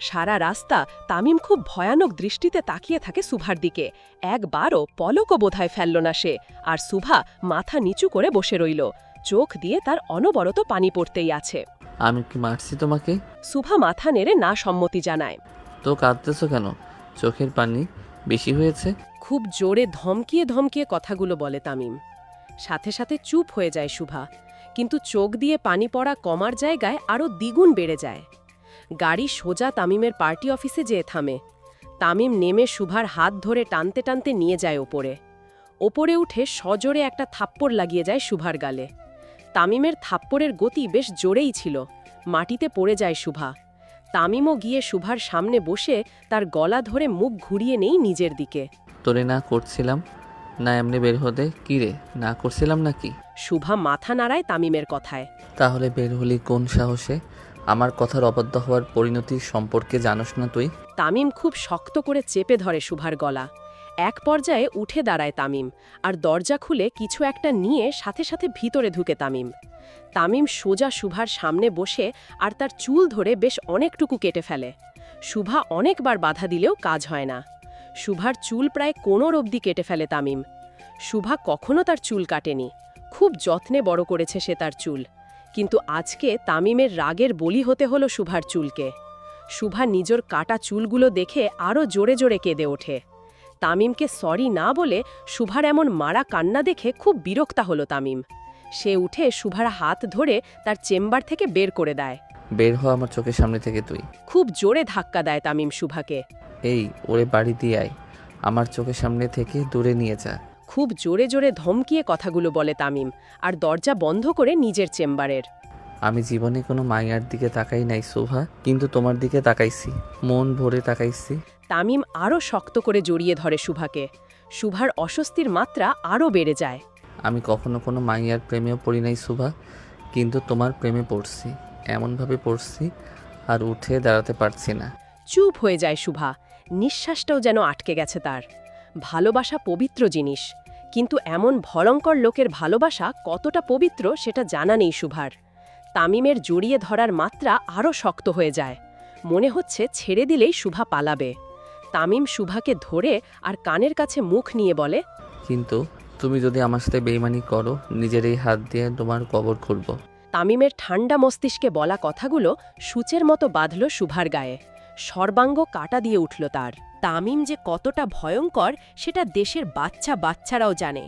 সারা রাস্তা তামিম খুব ভয়ানক দৃষ্টিতে তাকিয়ে থাকে সুভার দিকে। একবারও পলকও বোধহয় ফেলল না সে। আর সুভা মাথা নিচু করে বসে রইল, চোখ দিয়ে তার অনবরত পানি পড়তেই আছে। আমি কি মারছি তোমাকে? সুভা মাথা নেড়ে না সম্মতি জানায়। তো কাঁদতেছো কেন? চোখের পানি বেশি হয়েছে? খুব জোরে ধমকিয়ে ধমকিয়ে কথাগুলো বলে তামিম। সাথে সাথে চুপ হয়ে যায় সুভা, কিন্তু চোখ দিয়ে পানি পড়া কমার জায়গায় আরও দ্বিগুণ বেড়ে যায়। গাড়ি সোজা তামিমের পার্টি অফিসে যেয়ে থামে। তামিম নেমে সুভার হাত ধরে টানতে টানতে নিয়ে যায় ওপরে। ওপরে উঠে সজোরে একটা থাপ্পড় লাগিয়ে যায় সুভার গালে। তামিমের থাপ্পড়ের গতি বেশ জোরেই ছিল। মাটিতে পড়ে যায় সুভা। তামিমও গিয়ে সুভার সামনে বসে তার গলা ধরে মুখ ঘুরিয়ে নেই নিজের দিকে। তোরে না করছিলাম না এমনি বের হতে? কি রে, না করছিলাম নাকি? সুভা মাথা নাড়ায় তামিমের কথায়। তাহলে বের হলি কোন সাহসে? আমার কথার অবাধ্য হওয়ার পরিণতি সম্পর্কে জানোস না তুই? তামিম খুব শক্ত করে চেপে ধরে সুভার গলা। এক পর্যায়ে উঠে দাঁড়ায় তামিম, আর দরজা খুলে কিছু একটা নিয়ে সাথে সাথে ভিতরে ঢুকে তামিম। তামিম সোজা সুভার সামনে বসে আর তার চুল ধরে বেশ অনেকটুকু কেটে ফেলে। সুভা অনেকবার বাধা দিলেও কাজ হয় না। সুভার চুল প্রায় কোণর অবধি কেটে ফেলে তামিম। সুভা কখনো তার চুল কাটেনি, খুব যত্নে বড় করেছে সে তার চুল। কিন্তু আজকে তামিমের রাগের বলি হতে হলো সুভার চুলকে। সুভা নিজের কাটা চুলগুলো দেখে আরও জোরে জোরে কেঁদে ওঠে। তামিমকে সরি না বলে সুভার এমন মারা কান্না দেখে খুব বিরক্ত হলো তামিম। সে উঠে সুভার হাত ধরে তার চেম্বার থেকে বের করে দেয়। বের হ আমার চোখের সামনে থেকে তুই। খুব জোরে ধাক্কা দেয় তামিম সুভাকে। এই ওরে বাড়ি দিয়ে আয়, আমার চোখের সামনে থেকে দূরে নিয়ে যা। খুব জোরে জোরে ধমকিয়ে কথাগুলো বলে তামিম, আর দরজা বন্ধ করে নিজের চেম্বারের। আমি জীবনে কোনো মাইয়ার দিকে তাকাই নাই শোভা, কিন্তু তোমার দিকে তাকাইছি, মন ভরে তাকাইছি। তামিম আরও শক্ত করে জড়িয়ে ধরে সুভাকে। সুভার অস্বস্তির মাত্রা আরও বেড়ে যায়। আমি কখনো কোনো মাইয়ার প্রেমেও পড়ি নাই শোভা, কিন্তু তোমার প্রেমে পড়ছি, এমনভাবে পড়ছি আর উঠে দাঁড়াতে পারছি না। চুপ হয়ে যায় সুভা, নিঃশ্বাসটাও যেন আটকে গেছে তার। ভালোবাসা পবিত্র জিনিস, কিন্তু এমন ভয়ঙ্কর লোকের ভালোবাসা কতটা পবিত্র সেটা জানা নেই সুভার। তামিমের জড়িয়ে ধরার মাত্রা আরও শক্ত হয়ে যায়। মনে হচ্ছে ছেড়ে দিলেই সুভা পালাবে। তামিম সুভাকে ধরে আর কানের কাছে মুখ নিয়ে বলে, কিন্তু তুমি যদি আমার সাথে বেইমানি করো, নিজের এই হাত দিয়ে তোমার কবর খুঁড়ব। তামিমের ঠান্ডা মস্তিষ্কে বলা কথাগুলো সূচের মতো বাঁধল সুভার গায়ে। সর্বাঙ্গ কাটা দিয়ে উঠল তার। তামিম যে কতটা ভয়ঙ্কর সেটা দেশের বাচ্চারাও জানে।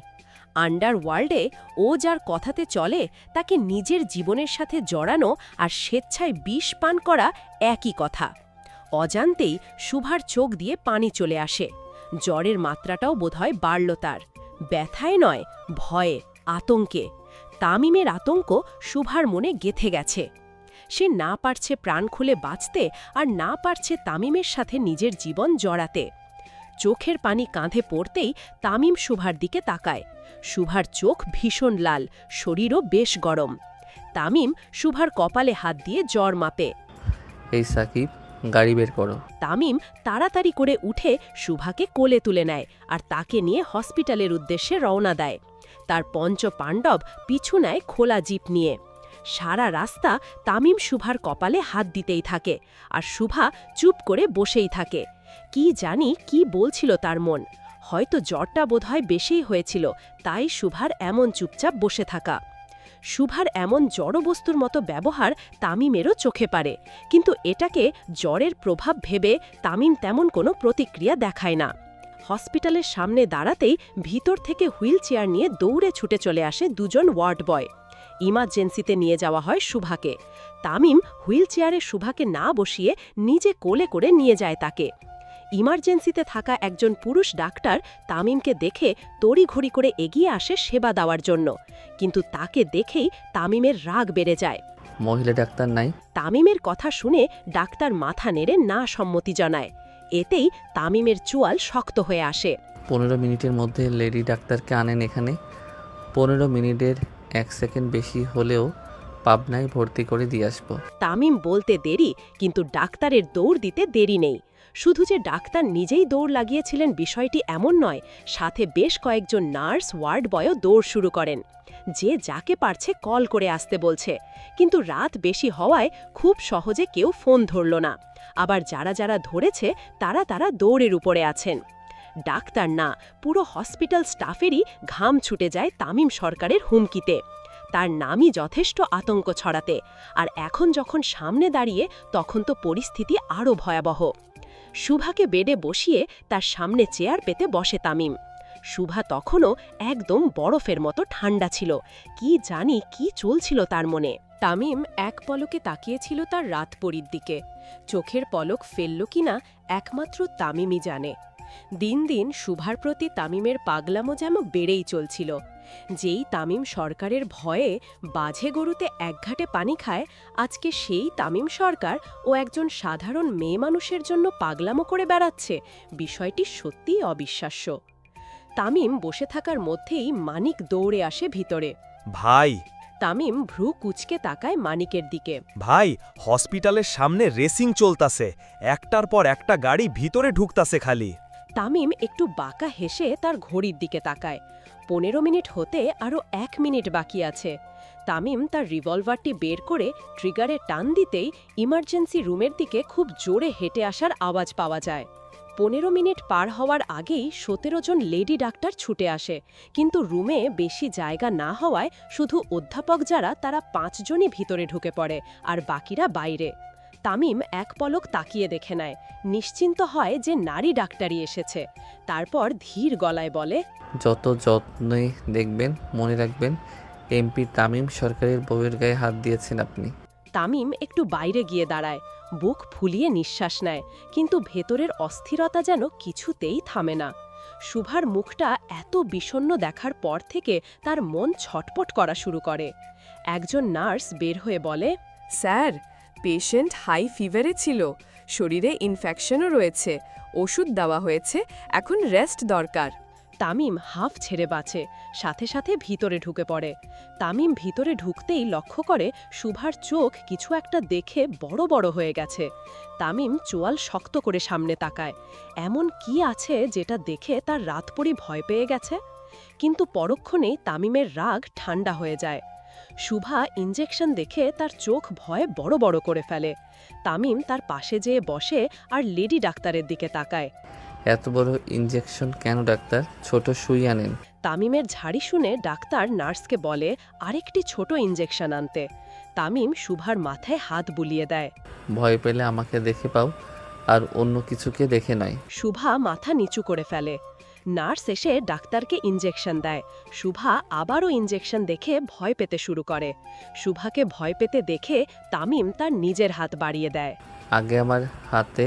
আন্ডারওয়ার্ল্ডে ও যার কথাতে চলে তাকে নিজের জীবনের সাথে জড়ানো আর স্বেচ্ছায় বিষ পান করা একই কথা। অজান্তেই সুভার চোখ দিয়ে পানি চলে আসে। জ্বরের মাত্রাটাও বোধহয় বাড়ল তার। ব্যথায় নয়, ভয়ে, আতঙ্কে। তামিমের আতঙ্ক সুভার মনে গেঁথে গেছে। সে না পারছে প্রাণ খুলে বাঁচতে, আর না পারছে তামিমের সাথে নিজের জীবন জড়াতে। চোখের পানি কাঁধে পড়তেই তামিম সুভার দিকে তাকায়। সুভার চোখ ভীষণ লাল, শরীরও বেশ গরম। তামিম সুভার কপালে হাত দিয়ে জ্বর মাপে। এই সাকিব, গাড়ি বের করো। তামিম তাড়াতাড়ি করে উঠে সুভাকে কোলে তুলে নেয় আর তাকে নিয়ে হসপিটালের উদ্দেশ্যে রওনা দেয়। তার পঞ্চ পাণ্ডব পিছু নেয় খোলা জিপ নিয়ে। সারা রাস্তা তামিম সুভার কপালে হাত দিতেই থাকে, আর সুভা চুপ করে বসেই থাকে। কি জানি কি বলছিল তার মন। হয়তো জ্বরটা বোধহয় বেশিই হয়েছিল, তাই সুভার এমন চুপচাপ বসে থাকা। সুভার এমন জড়বস্তুর মতো ব্যবহার তামিমেরও চোখে পড়ে, কিন্তু এটাকে জ্বরের প্রভাব ভেবে তামিম তেমন কোনো প্রতিক্রিয়া দেখায় না। হসপিটালের সামনে দাঁড়াতেই ভিতর থেকে হুইল চেয়ার নিয়ে দৌড়ে ছুটে চলে আসে দুজন ওয়ার্ড বয়। ইমার্জেন্সিতে নিয়ে যাওয়া হয় সুভাকে। তামিম হুইল চেয়ারে সুভাকে না বসিয়ে নিজে কোলে করে নিয়ে যায় তাকে। ইমার্জেন্সিতে থাকা একজন পুরুষ ডাক্তার তামিমকে দেখে তড়িঘড়ি করে এগিয়ে আসে সেবা দেওয়ার জন্য, কিন্তু তাকে দেখেই তামিমের রাগ বেড়ে যায়। মহিলা ডাক্তার নাই? তামিমের কথা শুনে ডাক্তার মাথা নেড়ে না সম্মতি জানায়। এতেই তামিমের চোয়াল শক্ত হয়ে আসে। 15 মিনিটের মধ্যে লেডি ডাক্তারকে আনেন এখানে। 15 মিনিটের 1 সেকেন্ড বেশি হলেও পাবনায় ভর্তি করে দিয়ে আসবো। তামিম বলতে দেরি, কিন্তু ডাক্তারের দৌড় দিতে দেরি নেই। শুধু যে ডাক্তার নিজেই দৌড় লাগিয়েছিলেন বিষয়টি এমন নয়, সাথে বেশ কয়েকজন নার্স, ওয়ার্ড বয়ও দৌড় শুরু করেন। যে যাকে পারছে কল করে আসতে বলছে, কিন্তু রাত বেশি হওয়ায় খুব সহজে কেউ ফোন ধরল না। আবার যারা যারা ধরেছে তারা দৌড়ের উপরে আছেন। ডাক্তার না, পুরো হসপিটাল স্টাফেরই ঘাম ছুটে যায় তামিম সরকারের হুমকিতে। তার নামই যথেষ্ট আতঙ্ক ছড়াতে। আর এখন যখন সামনে দাঁড়িয়ে, তখন তো পরিস্থিতি আরও ভয়াবহ। শুভাকে বেডে বসিয়ে তার সামনে চেয়ার পেতে বসে তামিম। শুভা তখনও একদম বরফের মতো ঠান্ডা ছিল। কি জানি কি চলছিল তার মনে। তামিম এক পলকে তাকিয়েছিল তার রাতপরীর দিকে। চোখের পলক ফেলল কিনা একমাত্র তামিমই জানে। দিন দিন শুভার প্রতি তামিমের পাগলামো যেন বেড়েই চলছিল। যেই তামিম সরকারের ভয়ে বাঝে গরুতে একঘাটে পানি খায়, আজকে সেই তামিম সরকার ও একজন সাধারণ মেয়ে মানুষের জন্য পাগলামো করে বেড়াচ্ছে। বিষয়টি সত্যিই অবিশ্বাস্য। তামিম বসে থাকার মধ্যেই মানিক দৌড়ে আসে ভিতরে। ভাই, তামিম ভ্রু কুঁচকে তাকায় মানিকের দিকে। ভাই, হসপিটালের সামনে রেসিং চলতাছে, একটার পর একটা গাড়ি ভিতরে ঢুকতাছে খালি। তামিম একটু বাঁকা হেসে তার ঘড়ির দিকে তাকায়। 15 মিনিট হতে আরও 1 মিনিট বাকি আছে। তামিম তার রিভলভারটি বের করে ট্রিগারে টান দিতেই ইমার্জেন্সি রুমের দিকে খুব জোরে হেঁটে আসার আওয়াজ পাওয়া যায়। 15 মিনিট পার হওয়ার আগেই 17 জন লেডি ডাক্তার ছুটে আসে, কিন্তু রুমে বেশি জায়গা না হওয়ায় শুধু অধ্যাপক যারা তারা 5 জনই ভিতরে ঢুকে পড়ে, আর বাকিরা বাইরে। তামিম এক পলক তাকিয়ে দেখে নেয়, নিশ্চিন্ত হয় যে নারী ডাক্তারই এসেছে। তারপর ধীর গলায় বলে, যত যত্নে দেখবেন, মনে রাখবেন এমপি তামিম সরকারের বউয়ের গায়ে হাত দিয়েছেন আপনি। তামিম একটু বাইরে গিয়ে দাঁড়ায়, বুক ফুলিয়ে নিঃশ্বাস নেয়, কিন্তু ভেতরের অস্থিরতা যেন কিছুতেই থামে না। শুভার মুখটা এত বিষণ্ণ দেখার পর থেকে তার মন ছটপট করা শুরু করে। একজন নার্স বের হয়ে বলে, স্যার, পেশেন্ট হাই ফিভারে ছিল, শরীরে ইনফেকশনও রয়েছে, ওষুধ দেওয়া হয়েছে, এখন রেস্ট দরকার। তামিম হাফ ছেড়ে বাঁচে, সাথে সাথে ভিতরে ঢুকে পড়ে। তামিম ভিতরে ঢুকতেই লক্ষ্য করে শুভার চোখ কিছু একটা দেখে বড় বড় হয়ে গেছে। তামিম চোয়াল শক্ত করে সামনে তাকায়। এমন কি আছে যেটা দেখে তার রাতপরি ভয় পেয়ে গেছে? কিন্তু পরক্ষণেই তামিমের রাগ ঠান্ডা হয়ে যায়। শুভা ইঞ্জেকশন দেখে তার চোখ ভয়ে বড় বড় করে ফেলে। তামিম তার পাশে যেয়ে বসে আর লেডি ডাক্তারের দিকে তাকায়। এত বড় ইঞ্জেকশন কেন ডাক্তার? ছোট সুই আনেন। তামিমের ঝাড়ি শুনে ডাক্তার নার্সকে বলে আরেকটি ছোট ইঞ্জেকশন আনতে। তামিম শুভার মাথায় হাত বুলিয়ে দেয়। ভয় পেলে আমাকে দেখে পাও, আর অন্য কিছুকে দেখে নয়। শুভা মাথা নিচু করে ফেলে। নার্স এসে ডাক্তারকে ইঞ্জেকশন দেয়। শুভা আবারও ইঞ্জেকশন দেখে ভয় পেতে শুরু করে। শুভাকে ভয় পেতে দেখে তামিম তার নিজের হাত বাড়িয়ে দেয়। আগে আমার হাতে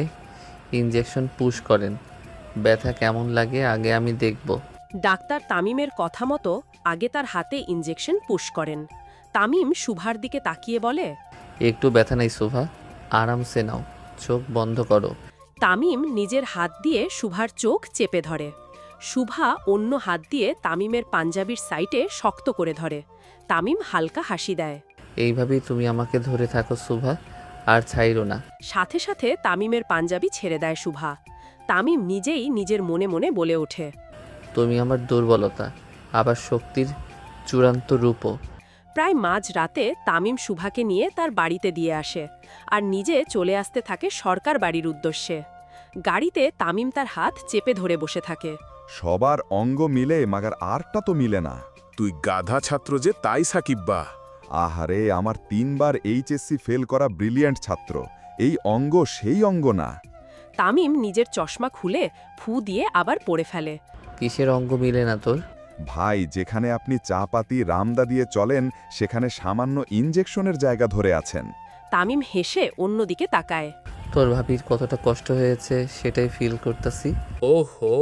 ইঞ্জেকশন পুশ করেন, ব্যথা কেমন লাগে আগে আমি দেখব। ডাক্তার তামিমের কথা মতো আগে তার হাতে ইঞ্জেকশন পুশ করেন। তামিম শুভার দিকে তাকিয়ে বলে, একটু ব্যথা নেই শোভা, আরামসে নাও, চোখ বন্ধ করো। তামিম নিজের হাত দিয়ে শুভার চোখ চেপে ধরে। শুভা অন্য হাত দিয়ে তামিমের পাঞ্জাবির সাইটে শক্ত করে ধরে। তামিম হালকা হাসি দেয়। এইভাবেই তুমি আমাকে ধরে থাকো শোভা, আর ছাইরো না। সাথে সাথে তামিমের পাঞ্জাবি ছেড়ে দেয় শুভা। তামিম নিজেই নিজের মনে মনে বলে ওঠে, তুমি আমার দুর্বলতা, আবার শক্তির চূড়ান্ত রূপও। প্রায় মাঝ রাতে তামিম শুভাকে নিয়ে তার বাড়িতে দিয়ে আসে, আর নিজে চলে আসতে থাকে সরকার বাড়ির উদ্দেশ্যে। গাড়িতে তামিম তার হাত চেপে ধরে বসে থাকে। সবার অঙ্গ মিলে মাগার আরটা তো মিলে না। তুই গাধা ছাত্র যে, তাই সাকিব্বা। আহারে, আমার 3 বার এইচএসসি ফেল করা ব্রিলিয়ান্ট ছাত্র, এই অঙ্গ সেই অঙ্গ না। তামিম নিজের চশমা খুলে ফু দিয়ে আবার পড়ে ফেলে। কিসের অঙ্গ মিলে না তোর? ভাই, যেখানে আপনি চাপাতি রামদা দিয়ে চলেন, সেখানে সামান্য ইঞ্জেকশনের জায়গা ধরে আছেন। তামিম হেসে অন্যদিকে তাকায়। তোর ভাবির কতটা কষ্ট হয়েছে সেটাই ফিল করতেছি। ওহো।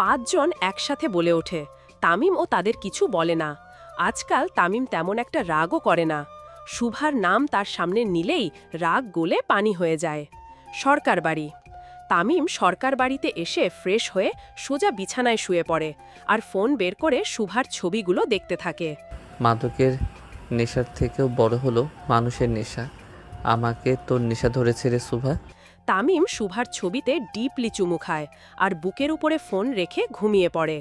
5 জন একসাথে বলে ওঠে। তামিম ও তাদের কিছু বলে না। আজকাল তামিম তেমন একটা রাগও করে না। শুভার নাম তার সামনে নিলেই রাগ গলে পানি হয়ে যায়। সরকার বাড়ি। তামিম সরকার বাড়িতে এসে ফ্রেশ হয়ে সোজা বিছানায় শুয়ে পড়ে আর ফোন বের করে শুভার ছবিগুলো দেখতে থাকে। মাদকের নেশার থেকেও বড় হলো মানুষের নেশা। আমাকে তোর নেশা ধরেছে রে শুভা। তামিম শুভার ছবিতে ডিপলি চুমু খায় আর বুকের উপরে ফোন রেখে ঘুমিয়ে পড়ে।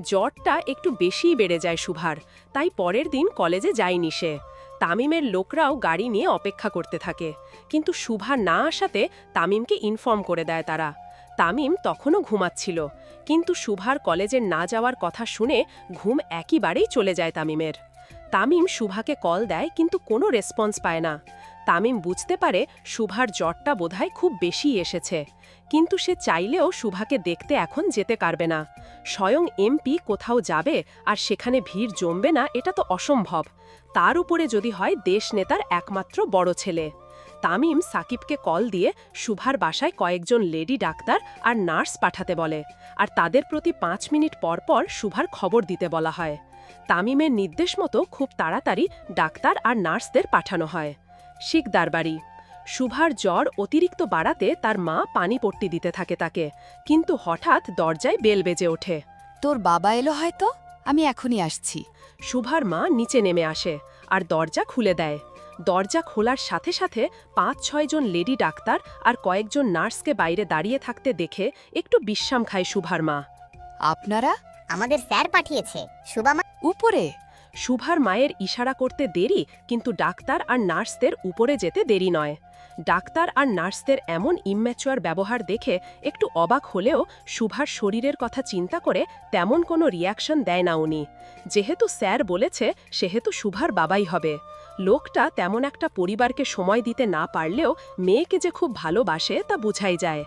জ্বরটা একটু বেশিই বেড়ে যায় শুভার, তাই পরের দিন কলেজে যায়নি সে। তামিমের লোকরাও গাড়ি নিয়ে অপেক্ষা করতে থাকে, কিন্তু শুভা না আসাতে তামিমকে ইনফর্ম করে দেয় তারা। তামিম তখনও ঘুমাচ্ছিল, কিন্তু শুভার কলেজে না যাওয়ার কথা শুনে ঘুম একেবারেই চলে যায় তামিমের। তামিম শুভাকে কল দেয়, কিন্তু কোনো রেসপন্স পায় না। তামিম বুঝতে পারে শুভার জ্বরটা বোধহয় খুব বেশি এসেছে, কিন্তু সে চাইলেও শুভাকে দেখতে এখন যেতে পারবে না। স্বয়ং এমপি কোথাও যাবে আর সেখানে ভিড় জমবে না, এটা তো অসম্ভব। তার উপরে যদি হয় দেশ নেতার একমাত্র বড় ছেলে। তামিম সাকিবকে কল দিয়ে শুভার বাসায় কয়েকজন লেডি ডাক্তার আর নার্স পাঠাতে বলে, আর তাদের প্রতি 5 মিনিট পর পর শুভার খবর দিতে বলা হয়। তামিমের নির্দেশ মতো খুব তাড়াতাড়ি ডাক্তার আর নার্সদের পাঠানো হয়। শিকদার বাড়ি। শুভার জ্বর অতিরিক্ত বাড়াতে তার মা পানি পট্টি দিতে থাকে তাকে, কিন্তু হঠাৎ দরজায় বেল বেজে ওঠে। তোর বাবা এলো হয়তো, আমি এখনই আসছি। শুভার মা নিচে নেমে আসে আর দরজা খুলে দেয়। দরজা খোলার সাথে সাথে 5-6 জন লেডি ডাক্তার আর কয়েকজন নার্সকে বাইরে দাঁড়িয়ে থাকতে দেখে একটু বিশ্রাম খায় শুভার মা। আপনারা? আমাদের স্যার পাঠিয়েছে। শুভা মা উপরে। শুভার মায়ের ইশারা করতে দেরি, কিন্তু ডাক্তার আর নার্সদের উপরে যেতে দেরি নয়। ডাক্তার আর নার্সদের এমন ইম্যাচুয়ার ব্যবহার দেখে একটু অবাক হলেও শুভার শরীরের কথা চিন্তা করে তেমন কোনো রিয়াকশন দেয় না উনি। যেহেতু স্যার বলেছে সেহেতু শুভার বাবাই হবে। লোকটা তেমন একটা পরিবারকে সময় দিতে না পারলেও মেয়েকে যে খুব ভালোবাসে তা বোঝাই যায়।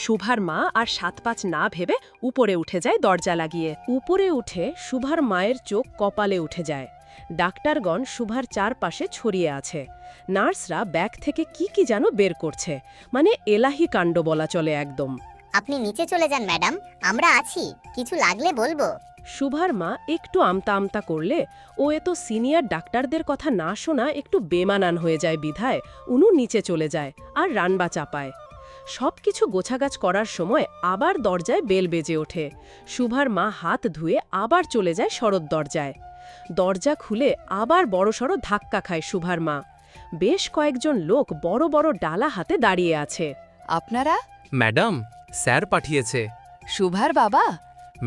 শুভার মা আর 7-5 না ভেবে উপরে উঠে যায় দরজা লাগিয়ে। উপরে উঠে শুভার মায়ের চোখ কপালে উঠে যায়। ডাক্তারগণ শুভার চারপাশে ছড়িয়ে আছে। নার্সরা ব্যাগ থেকে কি যেন বের করছে, মানে এলাহি কাণ্ড বলা চলে একদম। আপনি নিচে চলে যান ম্যাডাম, আমরা আছি, কিছু লাগলে বলবো। শুভার মা একটু আমতা আমতা করলে ও এত সিনিয়র ডাক্তারদের কথা না শোনা একটু বেমানান হয়ে যায় বিধায় উনু নিচে চলে যায় আর রানবা চাপায়। সবকিছু গোছাগাছ করার সময় আবার দরজায় বেল বেজে ওঠে। শুভার মা হাত ধুয়ে আবার চলে যায় শরৎ দরজায়। দরজা খুলে আবার বড়সড় ধাক্কা খায় শুভার মা। বেশ কয়েকজন লোক বড় বড় ডালা হাতে দাঁড়িয়ে আছে। আপনারা? ম্যাডাম, স্যার পাঠিয়েছে। শুভার বাবা?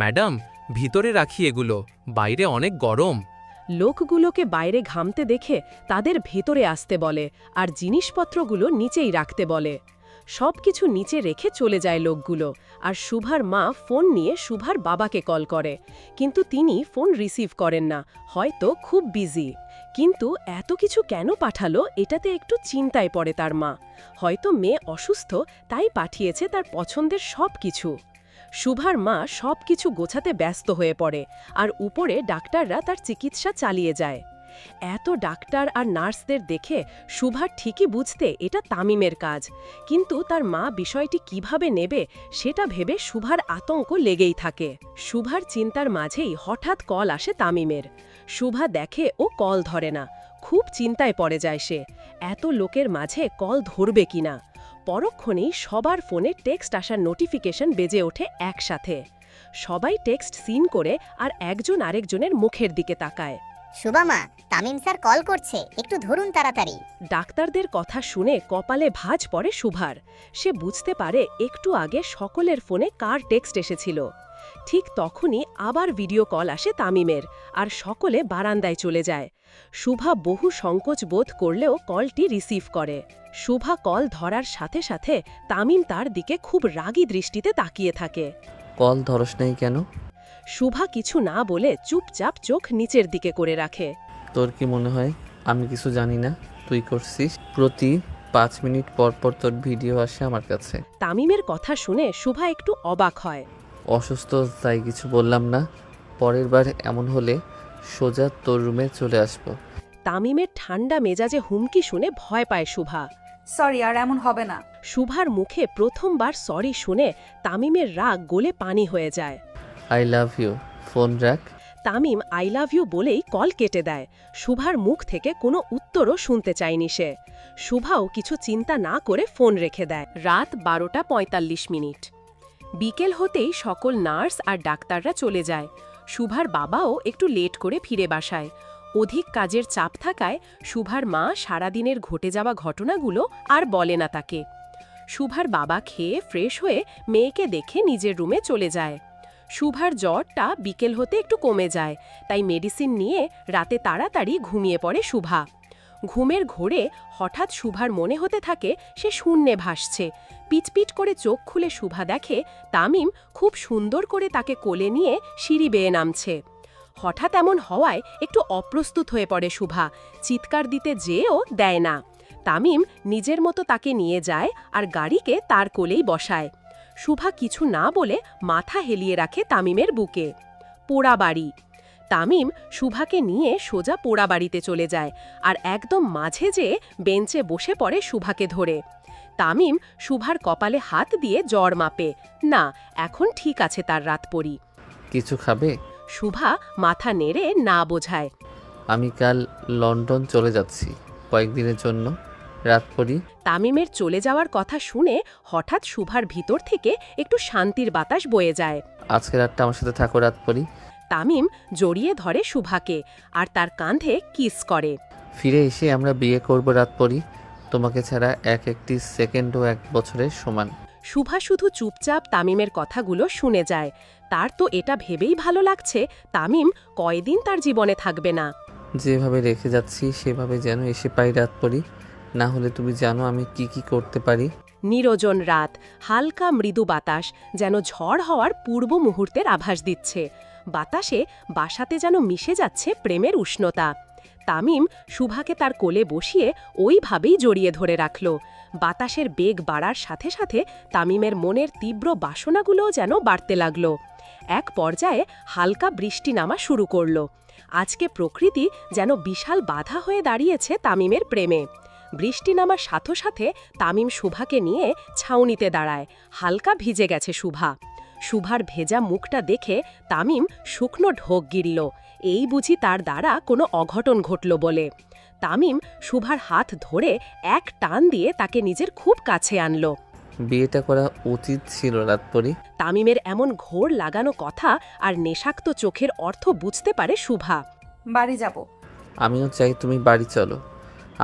ম্যাডাম, ভিতরে রাখি এগুলো, বাইরে অনেক গরম। লোকগুলোকে বাইরে ঘামতে দেখে তাদের ভেতরে আসতে বলে আর জিনিসপত্রগুলো নিচেই রাখতে বলে। সবকিছু নিচে রেখে চলে যায় লোকগুলো, আর শুভার মা ফোন নিয়ে শুভার বাবাকে কল করে, কিন্তু তিনি ফোন রিসিভ করেন না, হয়তো খুব বিজি। কিন্তু এত কিছু কেন পাঠালো এটাতে একটু চিন্তায় পড়ে তার মা। হয়তো মেয়ে অসুস্থ, তাই পাঠিয়েছে তার পছন্দের সব কিছু। শুভার মা সবকিছু গোছাতে ব্যস্ত হয়ে পড়ে, আর উপরে ডাক্তাররা তার চিকিৎসা চালিয়ে যায়। এত ডাক্তার আর নার্সদের দেখে শুভার ঠিকই বুঝতে এটা তামিমের কাজ, কিন্তু তার মা বিষয়টি কিভাবে নেবে সেটা ভেবে শুভার আতঙ্ক লেগেই থাকে। শুভার চিন্তার মাঝেই হঠাৎ কল আসে তামিমের। শুভা দেখে ও কল ধরে না, খুব চিন্তায় পড়ে যায় সে, এত লোকের মাঝে কল ধরবে কিনা। পরক্ষণেই সবার ফোনে টেক্সট আসার নোটিফিকেশন বেজে ওঠে একসাথে। সবাই টেক্সট সিন করে আর একজন আরেকজনের মুখের দিকে তাকায়। শুভা মা, তামিম স্যার কল করছে, একটু ধরুন তাড়াতাড়ি। ডাক্তারদের কথা শুনে কপালে ভাঁজ পড়ে শুভার। সে বুঝতে পারে একটু আগে সকলের ফোনে কার টেক্সট এসেছিল। ঠিক তখনই আবার ভিডিও কল আসে তামিমের, আর সকলে বারান্দায় চলে যায়। শুভা বহু সংকোচ বোধ করলেও কলটি রিসিভ করে। শুভা কল ধরার সাথে সাথে তামিম তার দিকে খুব রাগী দৃষ্টিতে তাকিয়ে থাকে। কল ধরস নাই কেন? শুভা কিছু না বলে চুপচাপ চোখ নিচের দিকে করে রাখে। তোর কি মনে হয় আমি কিছু জানি না? তুই করছিস। প্রতি 5 মিনিট পর পর তোর ভিডিও আসে আমার কাছে। তামিমের কথা শুনে শুভা একটু অবাক হয়। অসুস্থ তাই কিছু বললাম না। পরের বার এমন হলে সোজা তোর রুমে চলে আসবো। তামিমের ঠান্ডা মেজাজে হুমকি শুনে ভয় পায় শুভা। সরি, আর এমন হবে না। শুভার মুখে প্রথমবার সরি শুনে তামিমের রাগ গলে পানি হয়ে যায়। আই লাভ ইউ, ফোন রাখ। তামিম আই লাভ ইউ বলেই কল কেটে দেয়। শুভার মুখ থেকে কোনো উত্তরও শুনতে চায়নি সে। শুভাও কিছু চিন্তা না করে ফোন রেখে দেয়। রাত 12:45। বিকেল হতেই সকল নার্স আর ডাক্তাররা চলে যায়। শুভার বাবাও একটু লেট করে ফিরে বাসায়। অধিক কাজের চাপ থাকায় শুভার মা সারাদিনের ঘটে যাওয়া ঘটনাগুলো আর বলে না তাকে। শুভার বাবা খেয়ে ফ্রেশ হয়ে মেয়েকে দেখে নিজের রুমে চলে যায়। শুভার জ্বরটা বিকেল হতে একটু কমে যায়, তাই মেডিসিন নিয়ে রাতে তাড়াতাড়ি ঘুমিয়ে পড়ে শুভা। ঘুমের ঘোরে হঠাৎ শুভার মনে হতে থাকে সে শূন্যে ভাসছে। পিটপিট করে চোখ খুলে শুভা দেখে তামিম খুব সুন্দর করে তাকে কোলে নিয়ে সিঁড়ি বেয়ে নামছে। হঠাৎ এমন হওয়ায় একটু অপ্রস্তুত হয়ে পড়ে শুভা, চিৎকার দিতে যেও দেয় না। তামিম নিজের মতো তাকে নিয়ে যায় আর গাড়িকে তার কোলেই বসায়। শুভা কিছু না বলে মাথা হেলিয়ে রাখে তামিমের বুকে। পোড়াবাড়ি। তামিম শুভাকে নিয়ে সোজা পোড়াবাড়িতে চলে যায় আর একদম মাঝে যেয়ে বেঞ্চে বসে পড়ে শুভাকে ধরে। তামিম শুভার কপালে হাত দিয়ে জ্বর মাপে। না, এখন ঠিক আছে তার রাতপরি। কিছু খাবে? শুভা মাথা নেড়ে না বোঝায়। আমি কাল লন্ডন চলে যাচ্ছি কয়েকদিনের জন্য, রাতপরি। তামিমের চলে যাওয়ার কথা শুনে হঠাৎ শুভার ভিতর থেকে একটু শান্তির বাতাস বয়ে যায়। আজকে রাতটা আমার সাথে থাকো রাতপরি। তামিম জড়িয়ে ধরে শুভাকে আর তার কাঁধে কিস করে। ফিরে এসে আমরা বিয়ে করব রাতপরি, তোমাকে ছাড়া একটি সেকেন্ডও 1 বছরের সমান। শুভা শুধু চুপচাপ তামিমের কথাগুলো শুনে যায়। তার তো এটা ভেবেই ভালো লাগছে তামিম কয়দিন তার জীবনে থাকবে না। যেভাবে রেখে যাচ্ছি সেভাবে যেন এসে পাই রাতপরি, না হলে তুমি জানো আমি কি কি করতে পারি। নিরজন রাত, হালকা মৃদু বাতাস যেন ঝড় হওয়ার পূর্ব মুহূর্তের আভাস দিচ্ছে। বাতাসে বাসাতে যেন মিশে যাচ্ছে প্রেমের উষ্ণতা। তামিম শুভাকে তার কোলে বসিয়ে ওইভাবেই জড়িয়ে ধরে রাখল। বাতাসের বেগ বাড়ার সাথে সাথে তামিমের মনের তীব্র বাসনাগুলোও যেন বাড়তে লাগল। এক পর্যায়ে হালকা বৃষ্টি নামা শুরু করল। আজকে প্রকৃতি যেন বিশাল বাধা হয়ে দাঁড়িয়েছে তামিমের প্রেমে। বৃষ্টি নামার সাথে সাথে তামিম শুভাকে নিয়ে ছাউনিতে দাঁড়ায়। হালকা ভিজে গেছে শুভা। শুভার ভেজা মুখটা দেখে তামিম শুকনো ঢোক গিলল। এই বুঝি তার দ্বারা কোনো অঘটন ঘটল বলে। তামিম শুভার হাত ধরে এক টান দিয়ে তাকে নিজের খুব কাছে আনল। বিয়েটা করা উচিত ছিল রাতপরি। তামিমের এমন ঘোর লাগানো কথা আর নেশাক্ত চোখের অর্থ বুঝতে পারে শুভা। বাড়ি যাব। আমিও চাই তুমি বাড়ি চলো।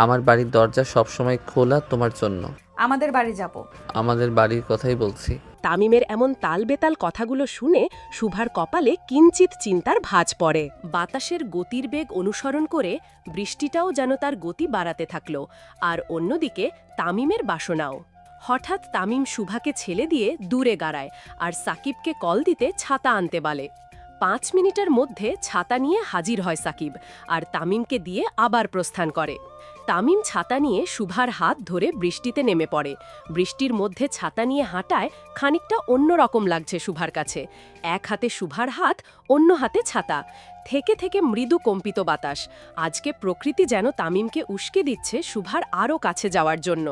আমার বাড়ির দরজা সবসময় খোলা তোমার জন্য। আমাদের বাড়ি যাব। আমাদের বাড়ির কথাই বলছি। তামিমের এমন তালবেতাল কথাগুলো শুনে শুভার কপালে কিঞ্চিত চিন্তার ভাঁজ পড়ে। বাতাসের গতির বেগ অনুসরণ করে বৃষ্টিটাও যেন তার গতি বাড়াতে থাকল, আর অন্যদিকে তামিমের বাসনাও। হঠাৎ তামিম শুভাকে ছেলে দিয়ে দূরে গাড়ায় আর সাকিবকে কল দিতে ছাতা আনতে বলে। 5 মিনিটের মধ্যে ছাতা নিয়ে হাজির হয় সাকিব আর তামিমকে দিয়ে আবার প্রস্থান করে। তামিম ছাতা নিয়ে শুভার হাত ধরে বৃষ্টিতে নেমে পড়ে। বৃষ্টির মধ্যে ছাতা নিয়ে হাঁটায় খানিকটা অন্যরকম লাগছে শুভার কাছে। এক হাতে শুভার হাত, অন্য হাতে ছাতা। থেকে থেকে মৃদু কম্পিত বাতাস। আজকে প্রকৃতি যেন তামিমকে উস্কে দিচ্ছে শুভার আরও কাছে যাওয়ার জন্য।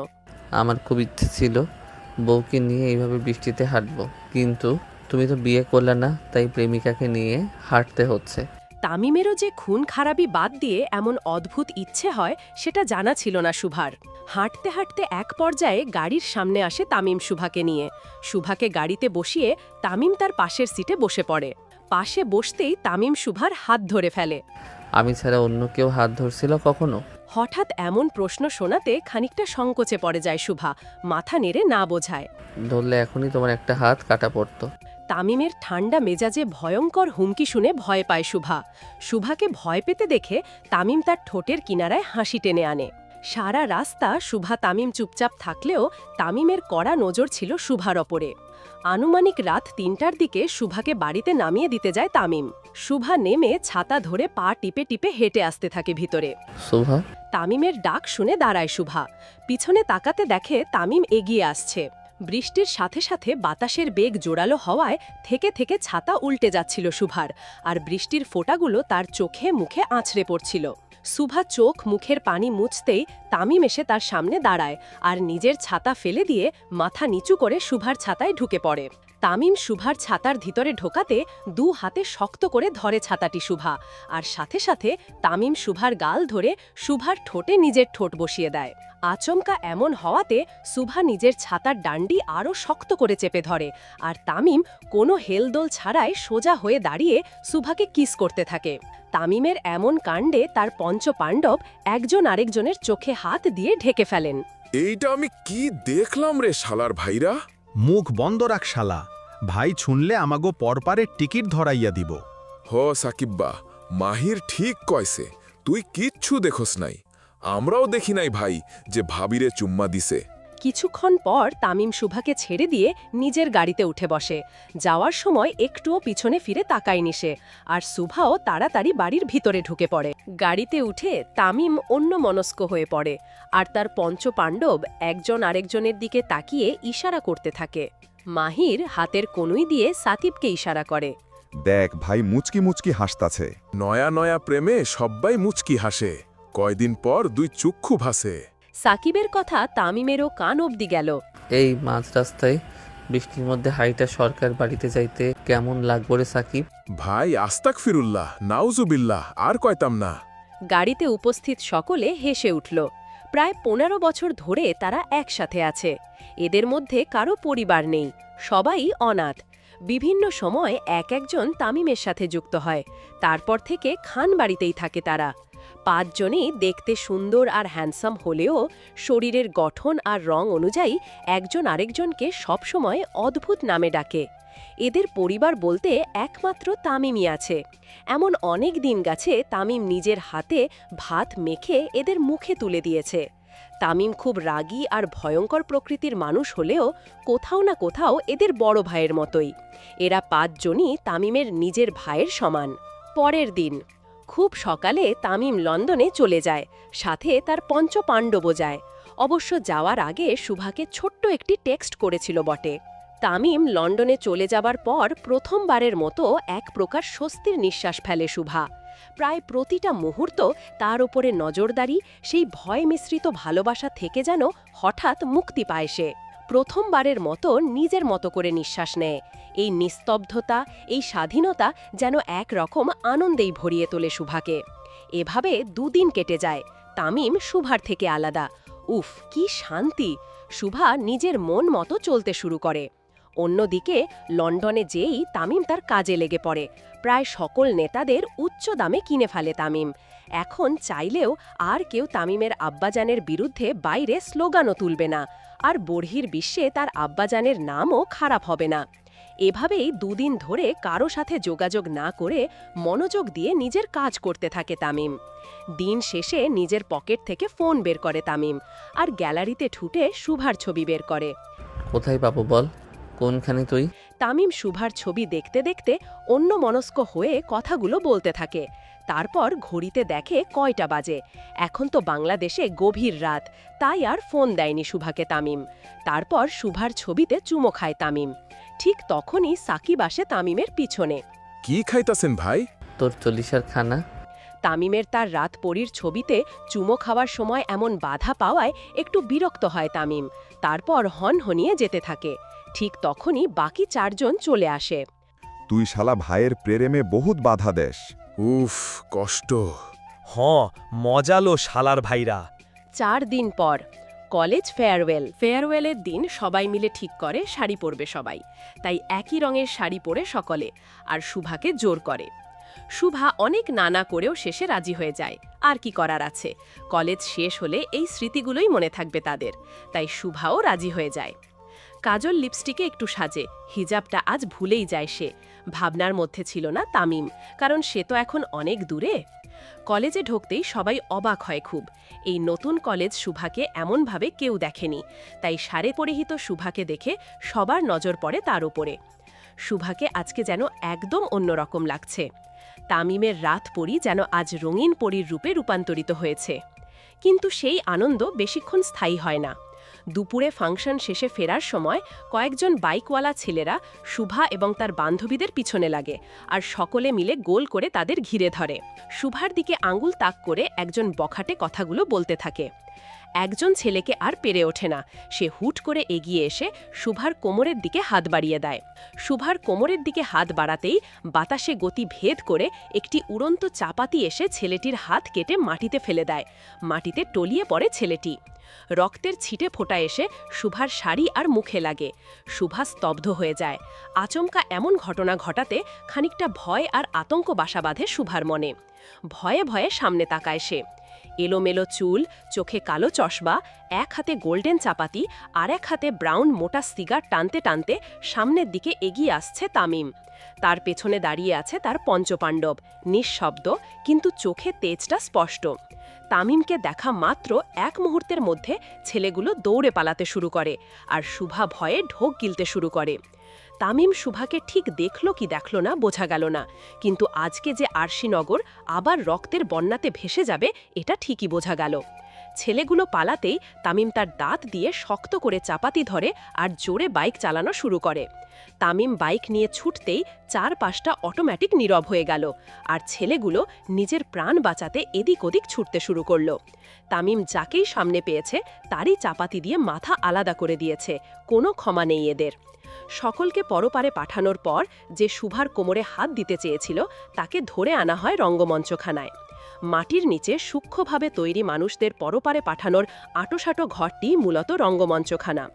আমার খুব ইচ্ছে ছিল বউকে নিয়ে এইভাবে বৃষ্টিতে হাঁটবো, কিন্তু তুমি তো বিয়ে করলে না, তাই প্রেমিকাকে নিয়ে হাঁটতে হচ্ছে। তামিমেরও যে খুন খারাপি বাদ দিয়ে এমন অদ্ভুত ইচ্ছে হয় সেটা জানা ছিল না শুভার। হাঁটতে হাঁটতে এক পর্যায়ে গাড়ির সামনে আসে তামিম শুভাকে নিয়ে। শুভাকে গাড়িতে বসিয়ে তামিম তার পাশের সিটে বসে পড়ে। পাশে বসতেই তামিম শুভার হাত ধরে ফেলে। আমি ছাড়া অন্য কেউ হাত ধরছিল কখনো? হঠাৎ এমন প্রশ্ন শোনাতে খানিকটা সংকোচে পড়ে যায় শুভা, মাথা নেড়ে না বোঝায়। ধরলে এখনই তোমার একটা হাত কাটা পড়তো। তামিমের ঠান্ডা মেজাজে ভয়ঙ্কর হুমকি শুনে ভয় পায় শুভা। শুভাকে ভয় পেতে দেখে তামিম তার ঠোঁটের কিনারায় হাসি টেনে আনে। সারা রাস্তা শুভা তামিম চুপচাপ থাকলেও তামিমের কড়া নজর ছিল শুভার ওপরে। আনুমানিক রাত 3টার দিকে শুভাকে বাড়িতে নামিয়ে দিতে যায় তামিম। শুভা নেমে ছাতা ধরে পা টিপে টিপে হেঁটে আসতে থাকে ভিতরে। শুভা। তামিমের ডাক শুনে দাঁড়ায় শুভা। পিছনে তাকাতে দেখে তামিম এগিয়ে আসছে। বৃষ্টির সাথে সাথে বাতাসের বেগ জোরালো হওয়ায় থেকে থেকে ছাতা উল্টে যাচ্ছিল শুভার, আর বৃষ্টির ফোঁটাগুলো তার চোখে মুখে আছড়ে পড়ছিল। শুভা চোখ মুখের পানি মুছতেই তামিম এসে তার সামনে দাঁড়ায় আর নিজের ছাতা ফেলে দিয়ে মাথা নিচু করে শুভার ছাতায় ঢুকে পড়ে। তামিম শুভার ছাতার ভিতরে ঢোকাতে 2 হাতে শক্ত করে ধরে ছাতাটি শুভা, আর সাথে সাথে তামিম শুভার গাল ধরে শুভার ঠোঁটে নিজের ঠোঁট বসিয়ে দেয়। আচমকা এমন হওয়াতে শুভা নিজের ছাতার ডান্ডি আরও শক্ত করে চেপে ধরে, আর তামিম কোনো হেলদোল ছাড়াই সোজা হয়ে দাঁড়িয়ে শুভাকে কিস করতে থাকে। তামিমের এমন কাণ্ডে তার পঞ্চপাণ্ডব একজন আরেকজনের চোখে হাত দিয়ে ঢেকে ফেলেন। এইটা আমি কি দেখলাম রে শালার ভাইরা? মুখ বন্ধ রাখ শালা, ভাই শুনলে আমাগো পরপারের টিকিট ধরাইয়া দিব। হ সাকিব্বা, মাহির ঠিক কয়ছে, তুই কিচ্ছু দেখোস নাই। আমরাও দেখি নাই ভাই যে ভাবিরে চুম্মা দিছে। কিছুক্ষণ পর তামিম শুভাকে ছেড়ে দিয়ে নিজের গাড়িতে উঠে বসে। যাওয়ার সময় একটুও পিছনে ফিরে তাকায়নি সে, আর শুভাও তাড়াতাড়ি বাড়ির ভিতরে ঢুকে পড়ে। গাড়িতে উঠে তামিম অন্যমনস্ক হয়ে পড়ে, আর তার পঞ্চপাণ্ডব একজন আরেকজনের দিকে তাকিয়ে ইশারা করতে থাকে। মাহির হাতের কনুই দিয়ে সাকিবকে ইশারা করে। দেখ ভাই মুচকি মুচকি হাসতাছে। নয়া নয়া প্রেমে সব্বাই মুচকি হাসে, কয়দিন পর 2 চক্ষু ভাসে। সাকিবের কথা তামিমেরও কান অবধি গেল। এই মাঝ রাস্তায় বৃষ্টির মধ্যে হাইটা সরকার বাড়িতে যাইতে কেমন লাগবে রে সাকিব? ভাই আস্তাক ফিরুল্লাহ, নাউজুবিল্লাহ, আর কয়তাম না। গাড়িতে উপস্থিত সকলে হেসে উঠল। প্রায় 15 বছর ধরে তারা একসাথে আছে। এদের মধ্যে কারো পরিবার নেই, সবাই অনাথ। বিভিন্ন সময় এক একজন তামিমের সাথে যুক্ত হয়, তারপর থেকে খান বাড়িতেই থাকে তারা। 5 জনই দেখতে সুন্দর আর হ্যান্ডসাম হলেও শরীরের গঠন আর রং অনুযায়ী একজন আরেকজনকে সবসময় অদ্ভুত নামে ডাকে। এদের পরিবার বলতে একমাত্র তামিমই আছে। এমন অনেক দিন গেছে তামিম নিজের হাতে ভাত মেখে এদের মুখে তুলে দিয়েছে। তামিম খুব রাগী আর ভয়ঙ্কর প্রকৃতির মানুষ হলেও কোথাও না কোথাও এদের বড় ভাইয়ের মতোই। এরা 5 জনই তামিমের নিজের ভাইয়ের সমান। পরের দিন খুব সকালে তামিম লন্ডনে চলে যায়, সাথে তার পঞ্চপাণ্ডবও যায়। অবশ্য যাওয়ার আগে শুভাকে ছোট্ট একটি টেক্সট করেছিল বটে। তামিম লন্ডনে চলে যাবার পর প্রথমবারের মতো এক প্রকার স্বস্তির নিঃশ্বাস ফেলে শুভা। প্রায় প্রতিটা মুহূর্ত তার উপরে নজরদারি, সেই ভয় মিশ্রিত ভালোবাসা থেকে যেন হঠাৎ মুক্তি পায় সে। প্রথমবারের মতো নিজের মতো করে নিঃশ্বাস নেয়। এই নিস্তব্ধতা, এই স্বাধীনতা যেন এক রকম আনন্দেই ভরিয়ে তোলে শুভাকে। এভাবে 2 দিন কেটে যায়। তামিম শুভার থেকে আলাদা। উফ, কি শান্তি! শুভা নিজের মন মতো চলতে শুরু করে। অন্যদিকে লন্ডনে যেই তামিম তার কাজে লেগে পড়ে। প্রায় সকল নেতাদের উচ্চ দামে কিনে ফেলে তামিম। এখন চাইলেও আর কেউ তামিমের আব্বাজানের বিরুদ্ধে বাইরে স্লোগানও তুলবে না, আর বর্হির বিশ্বে তার আব্বাজানের নামও খারাপ হবে না। এভাবেই 2 দিন ধরে কারো সাথে যোগাযোগ না করে মনোযোগ দিয়ে নিজের কাজ করতে থাকে তামিম। দিন শেষে নিজের পকেট থেকে ফোন বের করে তামিম, আর গ্যালারিতে ঠুটে শুভার ছবি বের করে। কোথায় পাবো বল, কোনখানে তুই? তামিম শুভার ছবি দেখতে দেখতে অন্যমনস্ক হয়ে কথাগুলো বলতে থাকে। তারপর ঘড়িতে দেখে কয়টা বাজে। এখন তো বাংলাদেশে গভীর রাত, তাই আর ফোন দেয়নি শুভাকে তামিম। তারপর শুভার ছবিতে চুমো খায় তামিম। ঠিক তখনই সাকিব আসে তামিমের পিছনে। কি খাইতাছেন ভাই? তোর 40 খানা। তামিমের তার রাত পরীর ছবিতে চুমো খাওয়ার সময় এমন বাধা পাওয়ায় একটু বিরক্ত হয় তামিম। তারপর হনহনিয়ে যেতে থাকে। ঠিক তখনই বাকি 4 জন চলে আসে। তুই শালা ভাইয়ের প্রেমে বহুত বাধা দেশ। উফ, কষ্ট। মজালো শালার ভাইরা। 4 দিন পর কলেজ ফেয়ারওয়েলের দিন সবাই মিলে ঠিক করে শাড়ি পরবে সবাই। তাই একই রঙের শাড়ি পরে সকলে, আর শুভাকে জোর করে। শুভা অনেক নানা করেও শেষে রাজি হয়ে যায়। আর কি করার আছে, কলেজ শেষ হলে এই স্মৃতিগুলোই মনে থাকবে তাদের। তাই শুভাও রাজি হয়ে যায়। কাজল লিপস্টিকে একটু সাজে, হিজাবটা আজ ভুলেই যায় সে। ভাবনার মধ্যে ছিল না তামিম, কারণ সে তো এখন অনেক দূরে। কলেজে ঢুকতেই সবাই অবাক হয় খুব। এই নতুন কলেজ শুভাকে এমনভাবে কেউ দেখেনি, তাই শাড়ি পরিহিত শুভাকে দেখে সবার নজর পড়ে তার উপরে। শুভাকে আজকে যেন একদম অন্যরকম লাগছে। তামিমের রাত পরী যেন আজ রঙিন পরীর রূপে রূপান্তরিত হয়েছে। কিন্তু সেই আনন্দ বেশিক্ষণ স্থায়ী হয় না। দুপুরে ফাংশন শেষে ফেরার সময় কয়েকজন বাইকওয়ালা ছেলেরা শুভা এবং তার বান্ধবীদের পিছনে লাগে, আর সকলে মিলে গোল করে তাদের ঘিরে ধরে। শুভার দিকে আঙুল তাক করে একজন বখাটে কথাগুলো বলতে থাকে। একজন ছেলেকে আর পেরে ওঠে না। সে হুট করে এগিয়ে এসে শুভার কোমরের দিকে হাত বাড়িয়ে দেয়। শুভার কোমরের দিকে হাত বাড়াতেই বাতাসে গতি ভেদ করে একটি উড়ন্ত চাপাতি এসে ছেলেটির হাত কেটে মাটিতে ফেলে দেয়। মাটিতে টলিয়ে পড়ে ছেলেটি। রক্তের ছিটে ফোঁটা এসে শুভার শাড়ি আর মুখে লাগে। শুভা স্তব্ধ হয়ে যায়। আচমকা এমন ঘটনা ঘটাতে খানিকটা ভয় আর আতঙ্ক বাসা বাঁধে শুভার মনে। ভয়ে ভয়ে সামনে তাকায় সে। এলোমেলো চুল, চোখে কালো চশমা, এক হাতে গোল্ডেন চাপাতি আর এক হাতে ব্রাউন মোটা সিগার টানতে টানতে সামনের দিকে এগিয়ে আসছে তামিম। তার পেছনে দাঁড়িয়ে আছে তার পঞ্চপাণ্ডব, নিঃশব্দ কিন্তু চোখে তেজটা স্পষ্ট। তামিমকে দেখা মাত্র এক মুহূর্তের মধ্যে ছেলেগুলো দৌড়ে পালাতে শুরু করে আর শুভা ভয়ে ঢোক গিলতে শুরু করে। তামিম শুভাকে ঠিক দেখল কি দেখল না বোঝা গেল না, কিন্তু আজকে যে আরশিনগর আবার রক্তের বন্যাতে ভেসে যাবে এটা ঠিকই বোঝা গেল। ছেলেগুলো পালাতেই তামিম তার দাঁত দিয়ে শক্ত করে চাপাতি ধরে আর জোরে বাইক চালানো শুরু করে। তামিম বাইক নিয়ে ছুটতেই চারপাশটা অটোমেটিক নীরব হয়ে গেল আর ছেলেগুলো নিজের প্রাণ বাঁচাতে এদিক ওদিক ছুটতে শুরু করল। তামিম যাকেই সামনে পেয়েছে তারই চাপাতি দিয়ে মাথা আলাদা করে দিয়েছে, কোনো ক্ষমা নেই এদের। সকলকে পরপারে পাঠানোর পর যে শুভার কোমরে হাত দিতে চেয়েছিল তাকে ধরে আনা হয় রঙ্গমঞ্চখানায়। মাটির নিচে সূক্ষ্মভাবে তৈরি মানুষদের পরপারে পাঠানোর আঁটোসাঁটো ঘরটি মূলত রঙ্গমঞ্চখানা।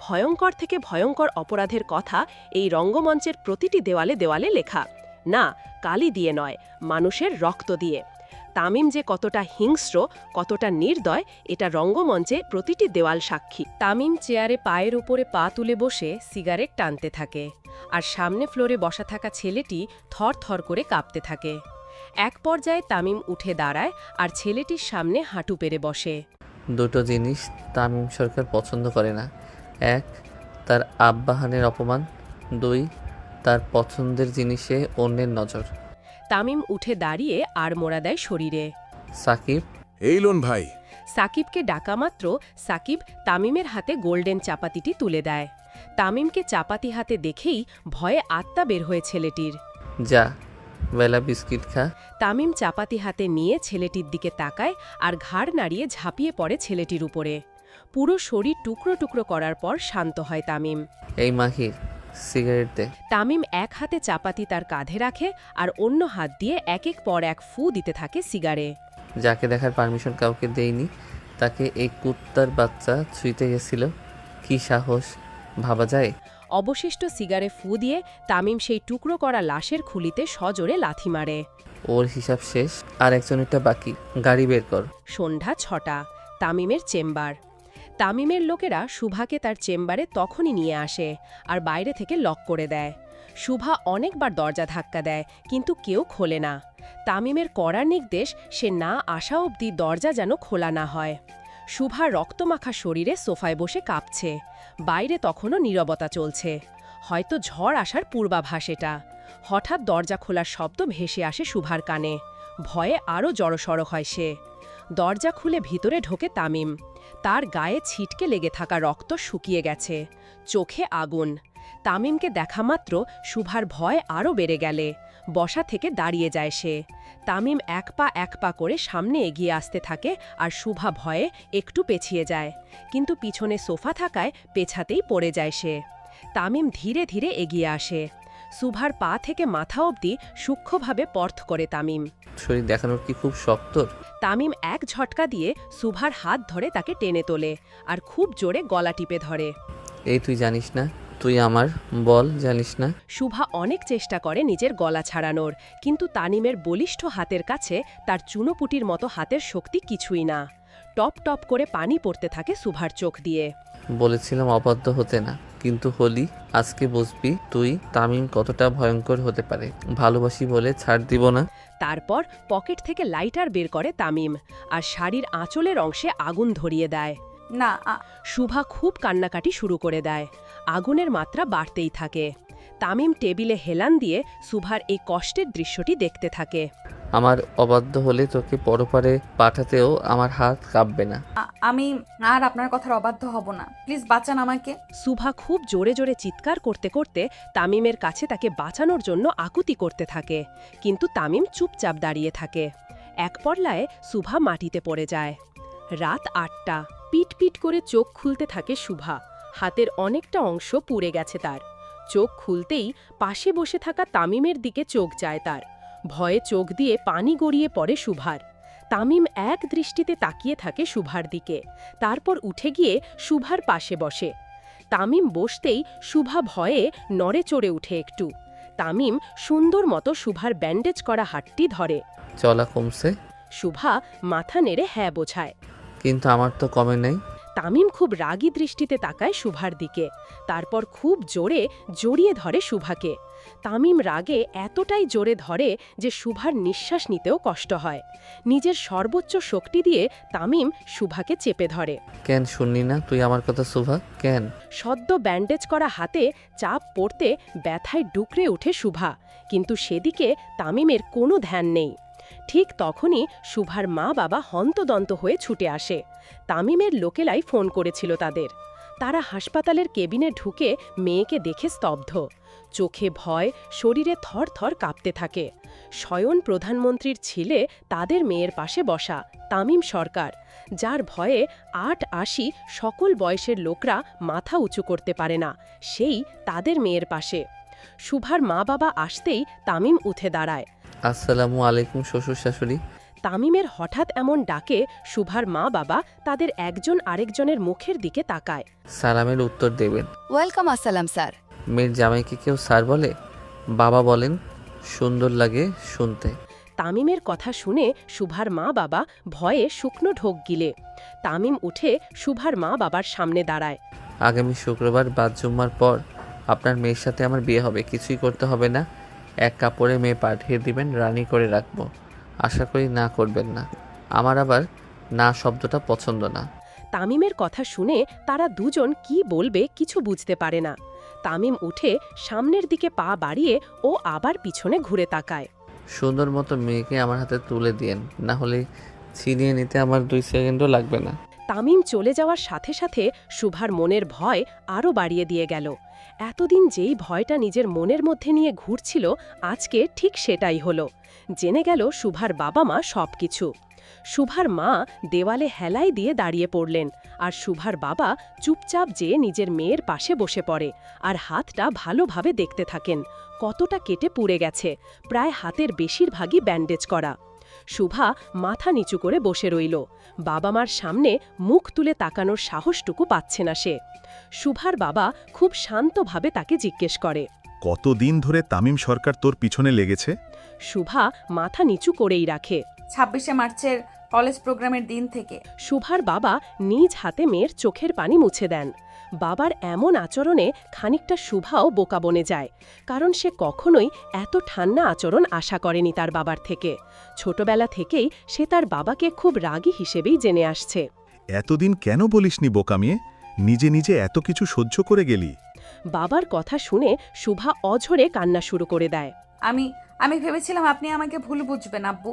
ভয়ঙ্কর থেকে ভয়ঙ্কর অপরাধের কথা এই রঙ্গমঞ্চের প্রতিটি দেওয়ালে দেওয়ালে লেখা। না, কালি দিয়ে নয়, মানুষের রক্ত দিয়ে। তামিম যে কতটা হিংস্র, কতটা নির্দয়, এটা রঙ্গমঞ্চে প্রতিটি দেওয়াল সাক্ষী। তামিম চেয়ারে পায়ের উপরে পা তুলে বসে সিগারেট টানতে থাকে, আর সামনে ফ্লোরে বসা থাকা ছেলেটি থর থর করে কাঁপতে থাকে। এক পর্যায়ে তামিম উঠে দাঁড়ায় আর ছেলেটির সামনে হাঁটু পেরে বসে। দুটো জিনিস তামিম সরকার পছন্দ করে না। এক, তার আব্বাহানের অপমান। দুই, তার পছন্দের জিনিসে অন্যের নজর। তামিম উঠে দাঁড়িয়ে আর মোড়া দেয় শরীরে। সাকিব, এই লোন ভাই। সাকিবকে ডাকা মাত্র সাকিব তামিমের হাতে গোল্ডেন চাপাতিটি তুলে দেয়। তামিমকে চাপাতি হাতে দেখেই ভয়ে আত্মা বের হয়ে ছেলেটির। যা, বেলা বিস্কিট খা। তামিম চাপাতি হাতে নিয়ে ছেলেটির দিকে তাকায় আর ঘাড় নাড়িয়ে ঝাঁপিয়ে পড়ে ছেলেটির উপরে। পুরো শরীর টুকরো টুকরো করার পর শান্ত হয় তামিম। এই মাহির, সিগারেট দে। তামিম এক হাতে চাপাতি তার কাঁধে রাখে আর অন্য হাত দিয়ে এক এক পর এক ফু দিতে থাকে সিগারে। যাকে দেখার পারমিশন কাউকে দেইনি তাকে এই কুত্তার বাচ্চা ছুঁইতে গেছিল, কি সাহস ভাবা যায়? অবশিষ্ট সিগারে ফু দিয়ে তামিম সেই টুকরো করা লাশের খুলিতে সজোরে লাথি মারে। ওর হিসাব শেষ, আর একজনেরটা বাকি। গাড়ি বের কর। সন্ধ্যা ৬টা, তামিমের চেম্বার। তামিমের লোকেরা শুভাকে তার চেম্বারে তখনই নিয়ে আসে আর বাইরে থেকে লক করে দেয়। শুভা অনেকবার দরজা ধাক্কা দেয়, কিন্তু কেউ খোলে না। তামিমের কড়া নির্দেশ সে না আসা অবধি দরজা যেন খোলা না হয়। শুভা রক্তমাখা শরীরে সোফায় বসে কাঁপছে। বাইরে তখনও নীরবতা চলছে, হয়তো ঝড় আসার পূর্বাভাস এটা। হঠাৎ দরজা খোলার শব্দ ভেসে আসে শুভার কানে। ভয়ে আরও জড়সড় হয় সে। দরজা খুলে ভিতরে ঢোকে তামিম। তার গায়ে ছিটকে লেগে থাকা রক্ত শুকিয়ে গেছে, চোখে আগুন। তামিমকে দেখা মাত্র শুভার ভয় আরও বেড়ে গেলে বসা থেকে দাঁড়িয়ে যায় সে। তামিম এক পা করে সামনে এগিয়ে আসতে থাকে আর শুভা ভয়ে একটু পেছিয়ে যায়, কিন্তু পিছনে সোফা থাকায় পেছাতেই পড়ে যায় সে। তামিম ধীরে ধীরে এগিয়ে আসে। শুভার পা থেকে মাথা অবধি সূক্ষ্মভাবে পর্থ করে তামিম। শরীর দেখানোর কি খুব শক্ত? তামিম এক ঝটকা দিয়ে শুভার হাত ধরে তাকে টেনে তোলে আর খুব জোরে গলা টিপে ধরে। এই তুই জানিস না তুই আমার, বল জানিস না? শুভা অনেক চেষ্টা করে নিজের গলা ছাড়ানোর, কিন্তু তামিমের বলিষ্ঠ হাতের কাছে তার চুনোপুটির মতো হাতের শক্তি কিছুই না। টপ টপ করে পানি পড়তে থাকে শুভার চোখ দিয়ে। বলেছিলাম অবাধ্য হতে না, কিন্তু হলি। আজকে বুঝবি তুই তামিম কতটা ভয়ঙ্কর হতে পারে। ভালোবাসি বলে ছাড় দিব না। তারপর পকেট থেকে লাইটার বের করে তামিম আর শাড়ির আঁচলের অংশে আগুন ধরিয়ে দেয়। না, শুভা খুব কান্নাকাটি শুরু করে দেয়। আগুনের মাত্রা বাড়তেই থাকে। তামিম টেবিলে হেলান দিয়ে শুভার এই কষ্টের দৃশ্যটি দেখতে থাকে। আমার অবাধ্য হলে তোকে পরপারে পাঠাতেও আমার হাত কাঁপবে না। আমি আর আপনার কথার অবাধ্য হব না, প্লিজ বাঁচান আমাকে। শুভা খুব জোরে জোরে চিৎকার করতে করতে তামিমের কাছে তাকে বাঁচানোর জন্য আকুতি করতে থাকে, কিন্তু তামিম চুপচাপ দাঁড়িয়ে থাকে। এক পর্যায়ে শুভা মাটিতে পড়ে যায়। রাত ৮টা। পিট পিট করে চোখ খুলতে থাকে শুভা। হাতের অনেকটা অংশ পুড়ে গেছে তার। চোখ খুলতেই পাশে বসে থাকা তামিমের দিকে চোখ যায় তার। ভয়ে চোখ দিয়ে পানি গড়িয়ে পড়ে শুভার। তামিম এক দৃষ্টিতে তাকিয়ে থাকে শুভার দিকে, তারপর উঠে গিয়ে শুভার পাশে বসে। তামিম বসতেই শুভা ভয়ে নড়ে চড়ে উঠে একটু। তামিম সুন্দর মতো শুভার ব্যান্ডেজ করা হাতটি ধরে। চলা কমছে, শুভা মাথা নেড়ে হ্যাঁ বোঝায়। কিন্তু আমার তো কমে নেই। তামিম খুব রাগী দৃষ্টিতে তাকায় শুভার দিকে, তারপর খুব জোরে জড়িয়ে ধরে শুভাকে। তামিম রাগে এতটাই জোরে ধরে যে শুভার নিঃশ্বাস নিতেও কষ্ট হয়। নিজের সর্বোচ্চ শক্তি দিয়ে তামিম শুভাকে চেপে ধরে। কেন শুনলি না তুই আমার কথা শুভা? কেন? সদ্য ব্যান্ডেজ করা হাতে চাপ পড়তে ব্যথায় ডুকরে ওঠে শুভা, কিন্তু সেদিকে তামিমের কোনো ধ্যান নেই। ঠিক তখনই শুভার মা বাবা হন্তদন্ত হয়ে ছুটে আসে। তামিমের লোকেলাই ফোন করেছিল তাদের। তারা হাসপাতালের কেবিনে ঢুকে মেয়েকে দেখে স্তব্ধ। চোখে ভয়, শরীরে থরথর কাঁপতে থাকে। স্বয়ং প্রধানমন্ত্রীর ছেলে তাদের মেয়ের পাশে বসা, তামিম সরকার, যার ভয়ে ৮-৮০ সকল বয়সের লোকরা মাথা উঁচু করতে পারে না, সেই তাদের মেয়ের পাশে। শুভার মা বাবা আসতেই তামিম উঠে দাঁড়ায়। আসসালামু আলাইকুম শ্বশুর শাশুড়ি। তামিমের হঠাৎ এমন ডাকে শুভার মা বাবা তাদের একজন আরেকজনের মুখের দিকে তাকায়। সালামের উত্তর দেবেন। ওয়েলকাম আসসালাম স্যার। মেয়ের জামাইকে কেউ স্যার বলে? বাবা বলেন, সুন্দর লাগে শুনতে। তামিমের কথা শুনে শুভার মা বাবা ভয়ে শুকনো ঢোক গিলে। তামিম উঠে শুভার মা বাবার সামনে দাঁড়ায়। আগামী শুক্রবার বাদ জুম্মার পর আপনার মেয়ের সাথে আমার বিয়ে হবে। কিছুই করতে হবে না, এক কাপড়ে মেয়ে পাঠিয়ে দিবেন, রানি করে রাখবো। আশা করি না করবেন না। আমার আবার না শব্দটা পছন্দ না। তামিমের কথা শুনে তারা দুজন কি বলবে কিছু বুঝতে পারে না। তামিম উঠে সামনের দিকে পা বাড়িয়ে ও আবার পিছনে ঘুরে তাকায়। সুন্দর মতো মেয়েকে আমার হাতে তুলে দিয়েন, না হলে ছিনিয়ে নিতে আমার 2 সেকেন্ডও লাগবে না। তামিম চলে যাওয়ার সাথে সাথে শুভার মনের ভয় আরও বাড়িয়ে দিয়ে গেল। এতদিন যেই ভয়টা নিজের মনের মধ্যে নিয়ে ঘুরছিল, আজকে ঠিক সেটাই হলো। জেনে গেল শুভার বাবা মা সবকিছু। শুভার মা দেওয়ালে হেলাই দিয়ে দাঁড়িয়ে পড়লেন, আর শুভার বাবা চুপচাপ যেয়ে নিজের মেয়ের পাশে বসে পড়ে আর হাতটা ভালোভাবে দেখতে থাকেন। কতটা কেটে পুড়ে গেছে, প্রায় হাতের বেশিরভাগই ব্যান্ডেজ করা। শুভা মাথা নিচু করে বসে রইল। বাবা মার সামনে মুখ তুলে তাকানোর সাহসটুকু পাচ্ছে না সে। শুভার বাবা খুব শান্তভাবে তাকে জিজ্ঞেস করে, কতদিন ধরে তামিম সরকার তোর পিছনে লেগেছে? শুভা মাথা নিচু করেই রাখে। 26শে মার্চের কলেজ প্রোগ্রামের দিন থেকে। শুভার বাবা নিজ হাতে মেয়ের চোখের পানি মুছে দেন। বাবার এমন আচরণে খানিকটা শুভাও বোকা বনে যায়, কারণ সে কখনোই এত ঠান্ডা আচরণ আশা করেনি তার বাবার থেকে। ছোটবেলা থেকেই সে তার বাবাকে খুব রাগী হিসেবেই জেনে আসছে। এতদিন কেন বলিসনি বোকা মেয়ে? নিজে নিজে এত কিছু সহ্য করে গেলি। বাবার কথা শুনে শুভা অঝরে কান্না শুরু করে দেয়। আমি ভেবেছিলাম আপনি আমাকে ভুল বুঝবেন আব্বু।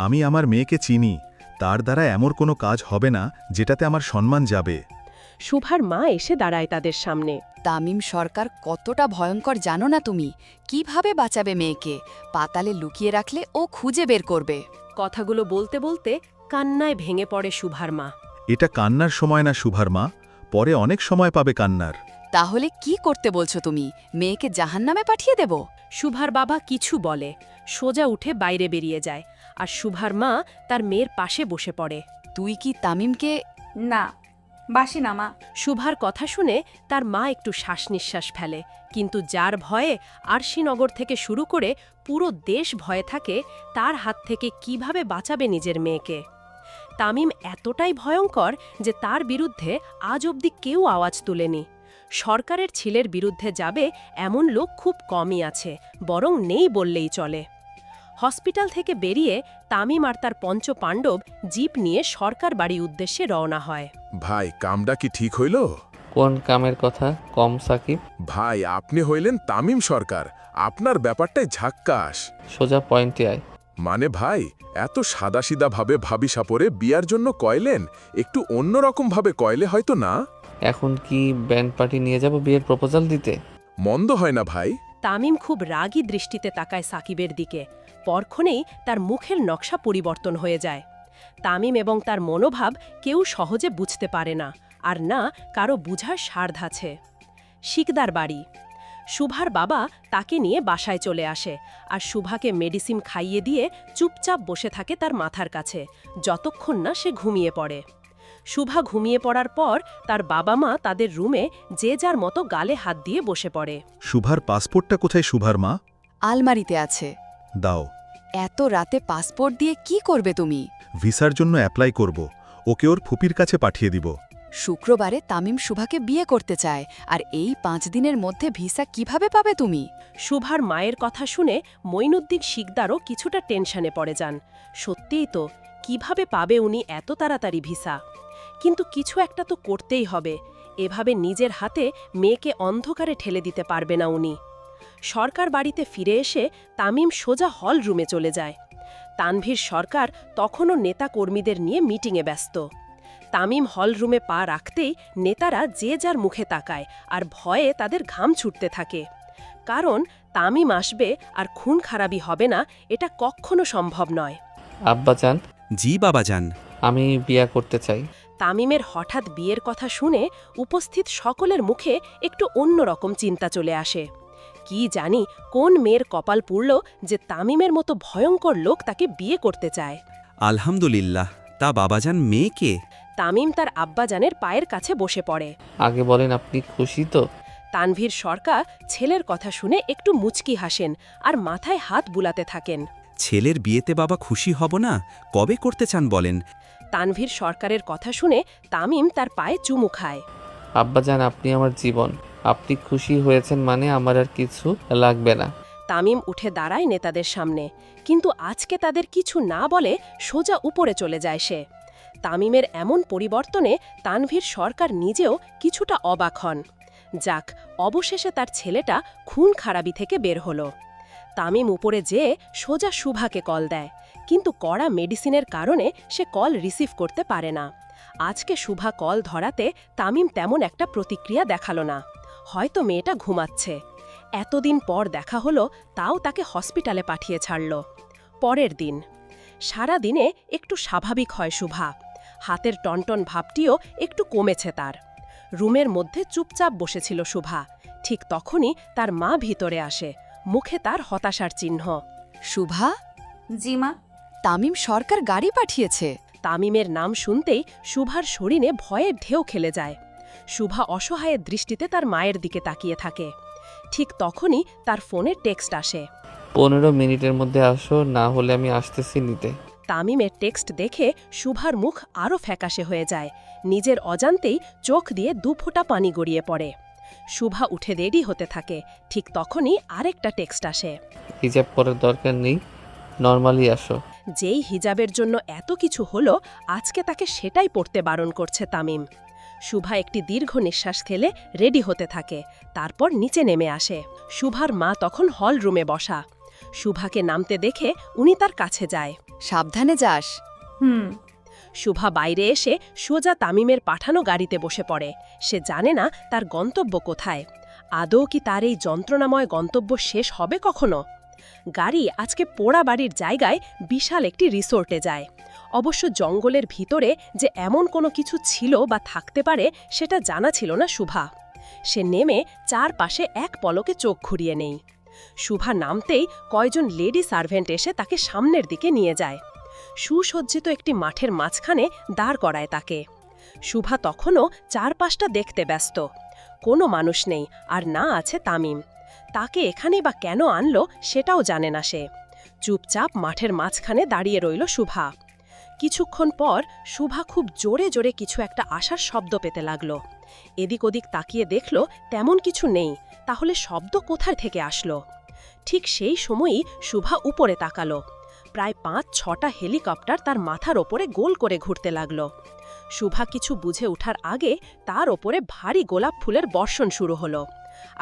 আমি আমার মেয়েকে চিনি, তার দ্বারা এমন কোনো কাজ হবে না যেটাতে আমার সম্মান যাবে। শুভার মা এসে দাঁড়ায় তাদের সামনে। তামিম সরকার কতটা ভয়ঙ্কর জানো না তুমি? কিভাবে বাঁচাবে মেয়েকে? পাতালে লুকিয়ে রাখলে ও খুঁজে বের করবে। কথাগুলো বলতে বলতে কান্নায় ভেঙে পড়ে শুভার মা। এটা কান্নার সময় না শুভার মা, পরে অনেক সময় পাবে কান্নার। তাহলে কি করতে বলছো তুমি? মেয়েকে জাহান্নামে পাঠিয়ে দেব? শুভার বাবা কিছু বলে, সোজা উঠে বাইরে বেরিয়ে যায়, আর শুভার মা তার মেয়ের পাশে বসে পড়ে। তুই কি তামিমকে? না, বাসি না মা। শুভার কথা শুনে তার মা একটু শ্বাস নিঃশ্বাস ফেলে, কিন্তু যার ভয়ে আরশিনগর থেকে শুরু করে পুরো দেশ ভয়ে থাকে, তার হাত থেকে কিভাবে বাঁচাবে নিজের মেয়েকে। তামিম এতটাই ভয়ঙ্কর যে তার বিরুদ্ধে আজ অবধি কেউ আওয়াজ তোলেনি। সরকারের ছেলের বিরুদ্ধে যাবে এমন লোক খুব কমই আছে, বরং নেই বললেই চলে। হসপিটাল থেকে বেরিয়ে তামিম আর তার পঞ্চপাণ্ডব জিপ নিয়ে সরকার বাড়ির উদ্দেশ্যে রওনা হয়। ভাই, কামটা কি ঠিক হইল? কোন কামের কথা কম সাকিব? ভাই, আপনি হইলেন তামিম সরকার, আপনার ব্যাপারটাই ঝাক্কাস। সোজা পয়েন্টে আয়। মানে ভাই, এত সাদাসিধা ভাবে ভাবি সাপরে বিয়ার জন্য কয়লেন, একটু অন্যরকম ভাবে কয়লে হয়তো না। এখন কি ব্যান্ড পার্টি নিয়ে যাব বিয়ের প্রপোজাল দিতে? মন্দ হয় না ভাই। তামিম খুব রাগী দৃষ্টিতে তাকায় সাকিবের দিকে। পরক্ষণেই তার মুখের নকশা পরিবর্তন হয়ে যায়। তামিম এবং তার মনোভাব কেউ সহজে বুঝতে পারে না, আর না কারো বুঝার সাধ্য আছে। শিকদার বাড়ি। শুভার বাবা তাকে নিয়ে বাসায় চলে আসে, আর শুভাকে মেডিসিন খাইয়ে দিয়ে চুপচাপ বসে থাকে তার মাথার কাছে, যতক্ষণ না সে ঘুমিয়ে পড়ে। শুভা ঘুমিয়ে পড়ার পর তার বাবা মা তাদের রুমে যে যার মতো গালে হাত দিয়ে বসে পড়ে। শুভার পাসপোর্টটা কোথায় শুভার মা? আলমারিতে আছে। দাও। এত রাতে পাসপোর্ট দিয়ে কি করবে তুমি? ভিসার জন্য অ্যাপ্লাই করব, ওকে ওর ফুপির কাছে পাঠিয়ে দিব। শুক্রবারে তামিম শুভাকে বিয়ে করতে চায়, আর এই 5 দিনের মধ্যে ভিসা কিভাবে পাবে তুমি? শুভার মায়ের কথা শুনে মঈনুদ্দিন শিকদারও কিছুটা টেনশনে পড়ে যান। সত্যিই তো, কিভাবে পাবে উনি এত তাড়াতাড়ি ভিসা? কিন্তু কিছু একটা তো করতেই হবে, এভাবে নিজের হাতে মেয়েকে অন্ধকারে ঠেলে দিতে পারবে না উনি। সরকার বাড়িতে ফিরে এসে তামিম সোজা হল রুমে চলে যায়। তানভীর সরকার তখনও নেতা কর্মীদের নিয়ে মিটিংয়ে ব্যস্ত। তামিম হল রুমে পা রাখতেই নেতারা যে যার মুখে তাকায়, আর ভয়ে তাদের ঘাম ছুটতে থাকে। কারণ তামিম আসবে আর খুন খারাপি হবে না, এটা কখনো সম্ভব নয়। আব্বাজান। জি বাবাজান। আমি বিয়ে করতে চাই। তামিমের হঠাৎ বিয়ের কথা শুনে উপস্থিত সকলের মুখে একটু অন্যরকম চিন্তা চলে আসে। কি জানি কোন মেয়ের কপাল পুড়ল যে তামিমের মতো ভয়ঙ্কর লোক তাকে বিয়ে করতে চায়। আলহামদুলিল্লাহ। তা বাবাজান মেয়েকে? তামিম তার আব্বাজানের পায়ের কাছে বসে পড়ে। আগে বলেন আপনি খুশি তো? তানভীর সরকার ছেলের কথা শুনে একটু মুচকি হাসেন আর মাথায় হাত বুলাতে থাকেন। ছেলের বিয়েতে বাবা খুশি হব না? কবে করতে চান বলেন? তানভীর সরকারের কথা শুনে তামিম তার পায়ে চুমু খায়। আব্বাজান, আপনি আমার জীবন। আপনি খুশি হয়েছেন মানে আমার আর কিছু লাগবে না। তামিম উঠে দাঁড়ায় নেতাদের সামনে, কিন্তু আজকে তাদের কিছু না বলে সোজা উপরে চলে যায় সে। তামিমের এমন পরিবর্তনে তানভীর সরকার নিজেও কিছুটা অবাক হন। যাক, অবশেষে তার ছেলেটা খুন খারাপি থেকে বের হলো। তামিম উপরে যেয়ে সোজা শুভাকে কল দেয়, কিন্তু কড়া মেডিসিনের কারণে সে কল রিসিভ করতে পারে না। আজকে শুভা কল ধরাতে তামিম তেমন একটা প্রতিক্রিয়া দেখালো না, হয়তো মেয়েটা ঘুমাচ্ছে। এতদিন পর দেখা হলো, তাও তাকে হসপিটালে পাঠিয়ে ছাড়ল। পরের দিন সারা দিনে একটু স্বাভাবিক হয় শুভা, হাতের টনটন ভাবটিও একটু কমেছে তার। রুমের মধ্যে চুপচাপ বসেছিল শুভা, ঠিক তখনই তার মা ভিতরে আসে, মুখে তার হতাশার চিহ্ন। শুভা? জি মা। তামিম সরকার গাড়ি পাঠিয়েছে। তামিমের নাম শুনতেই শুভার শরীরে ভয়ের ঢেউ খেলে যায়। শুভা অসহায়ের দৃষ্টিতে তার মায়ের দিকে তাকিয়ে থাকে। ঠিক তখনই তার ফোনে টেক্সট আসে। 15 মিনিটের মধ্যে আসো, না হলে আমি আসতেছি নিতে। তামিমের টেক্সট দেখে শুভার মুখ আরও ফ্যাকাশে হয়ে যায়, নিজের অজান্তেই চোখ দিয়ে 2 ফোঁটা পানি গড়িয়ে পড়ে। শুভা উঠে রেডি হতে থাকে, ঠিক তখনই আরেকটা টেক্সট আসে। হিজাব পরার দরকার নেই, নর্মালি আসো। যেই হিজাবের জন্য এত কিছু হলো, আজকে তাকে সেটাই পড়তে বারণ করছে তামিম। শুভা একটি দীর্ঘ নিঃশ্বাস ফেলে রেডি হতে থাকে, তারপর নিচে নেমে আসে। শুভার মা তখন হল রুমে বসা। শুভাকে নামতে দেখে উনি তার কাছে যায়। সাবধানে যাস। শুভা বাইরে এসে সোজা তামিমের পাঠানো গাড়িতে বসে পড়ে। সে জানে না তার গন্তব্য কোথায়। আদৌ কি তার এই যন্ত্রণাময় গন্তব্য শেষ হবে কখনো? গাড়ি আজকে পোড়া বাড়ির জায়গায় বিশাল একটি রিসোর্টে যায়। অবশ্য জঙ্গলের ভিতরে যে এমন কোনো কিছু ছিল বা থাকতে পারে সেটা জানা ছিল না শুভা। সে নেমে চারপাশে এক পলকে চোখ ঘুরিয়ে নেই। শুভা নামতেই কয়জন লেডি সার্ভেন্ট এসে তাকে সামনের দিকে নিয়ে যায়। সুসজ্জিত একটি মাঠের মাঝখানে দাঁড় করায় তাকে। শুভা তখনও চারপাশটা দেখতে ব্যস্ত। কোনো মানুষ নেই, আর না আছে তামিম। তাকে এখানে বা কেন আনলো সেটাও জানে না সে। চুপচাপ মাঠের মাঝখানে দাঁড়িয়ে রইল শুভা। কিছুক্ষণ পর শুভা খুব জোরে জোরে কিছু একটা আসার শব্দ পেতে লাগল। এদিক ওদিক তাকিয়ে দেখল তেমন কিছু নেই, তাহলে শব্দ কোথায় থেকে আসলো? ঠিক সেই সময়ই শুভা উপরে তাকালো। প্রায় 5-6টা হেলিকপ্টার তার মাথার ওপরে গোল করে ঘুরতে লাগল। শুভা কিছু বুঝে ওঠার আগে তার ওপরে ভারী গোলাপ ফুলের বর্ষণ শুরু হলো,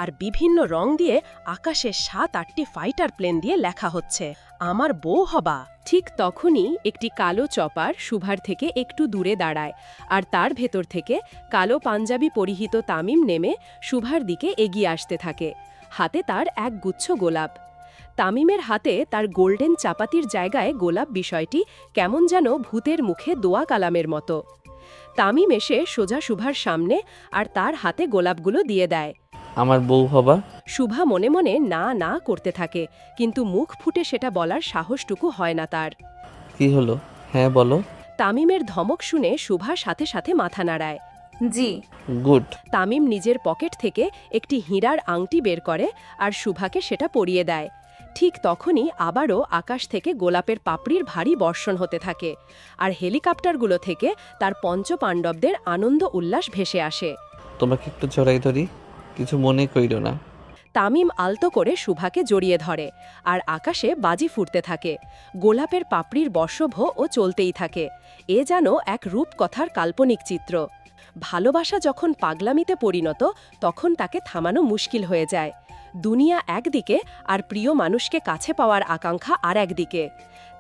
আর বিভিন্ন রং দিয়ে আকাশে 7-8টি ফাইটার প্লেন দিয়ে লেখা হচ্ছে, আমার বউ হবা। ঠিক তখনই একটি কালো চপার শুভার থেকে একটু দূরে দাঁড়ায়, আর তার ভেতর থেকে কালো পাঞ্জাবি পরিহিত তামিম নেমে শুভার দিকে এগিয়ে আসতে থাকে। হাতে তার এক গুচ্ছ গোলাপ। তামিমের হাতে তার গোল্ডেন চাপাতির জায়গায় গোলাপ বিষয়টি কেমন যেন ভূতের মুখে দোয়া কালামের মতো। তামিম এসে সোজা শুভার সামনে আর তার হাতে গোলাপগুলো দিয়ে দেয়। আমার বউ হবা? শুভা মনে মনে না না করতে থাকে, কিন্তু মুখ ফুটে সেটা বলার সাহসটুকু হয় না তার। কি হলো? হ্যাঁ বলো। তামিমের ধমক শুনে শুভা সাথে সাথে মাথা নাড়ায়। জি। গুড। তামিম নিজের পকেট থেকে একটি হীরার আংটি বের করে আর শুভাকে সেটা পরিয়ে দেয়। ঠিক তখনই আবারও আকাশ থেকে গোলাপের পাপড়ির ভারী বর্ষণ হতে থাকে, আর হেলিকপ্টারগুলো থেকে তার পঞ্চপাণ্ডবদের আনন্দ উল্লাস ভেসে আসে। তোমাকে একটু জড়াই ধরি, কিছু মনে কইরো না। তামিম আলতো করে শুভাকে জড়িয়ে ধরে, আর আকাশে বাজি ফুটতে থাকে। গোলাপের পাপড়ির বর্ষভও চলতেই থাকে। এ যেন এক রূপকথার কাল্পনিক চিত্র। ভালোবাসা যখন পাগলামিতে পরিণত, তখন তাকে থামানো মুশকিল হয়ে যায়। দুনিয়া একদিকে আর প্রিয় মানুষকে কাছে পাওয়ার আকাঙ্ক্ষা আর একদিকে।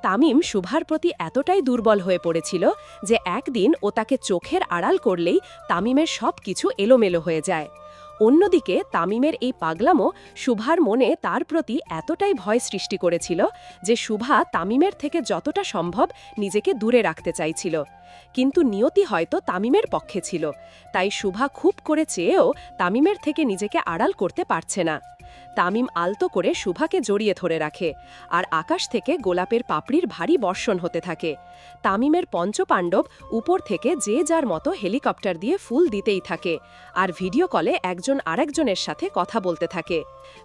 তামিম শুভার প্রতি এতটাই দুর্বল হয়ে পড়েছিল যে একদিন ও তাকে চোখের আড়াল করলেই তামিমের সব কিছু এলোমেলো হয়ে যায়। অন্যদিকে তামিমের এই পাগলামো শুভার মনে তার প্রতি এতটাই ভয় সৃষ্টি করেছিল যে শুভা তামিমের থেকে যতটা সম্ভব নিজেকে দূরে রাখতে চাইছিল। কিন্তু নিয়তি হয়তো তামিমের পক্ষে ছিল, তাই শুভা খুব করে চেয়েও তামিমের থেকে নিজেকে আড়াল করতে পারছে না। তামিম আলতো করে শুভাকে জড়িয়ে ধরে রাখে, আর আকাশ থেকে গোলাপের পাপড়ির ভারী বর্ষণ হতে থাকে। তামিমের পঞ্চপাণ্ডব উপর থেকে যে যার মতো হেলিকপ্টার দিয়ে ফুল দিতেই থাকে, আর ভিডিও কলে একজন আরেকজনের সাথে কথা বলতে থাকে।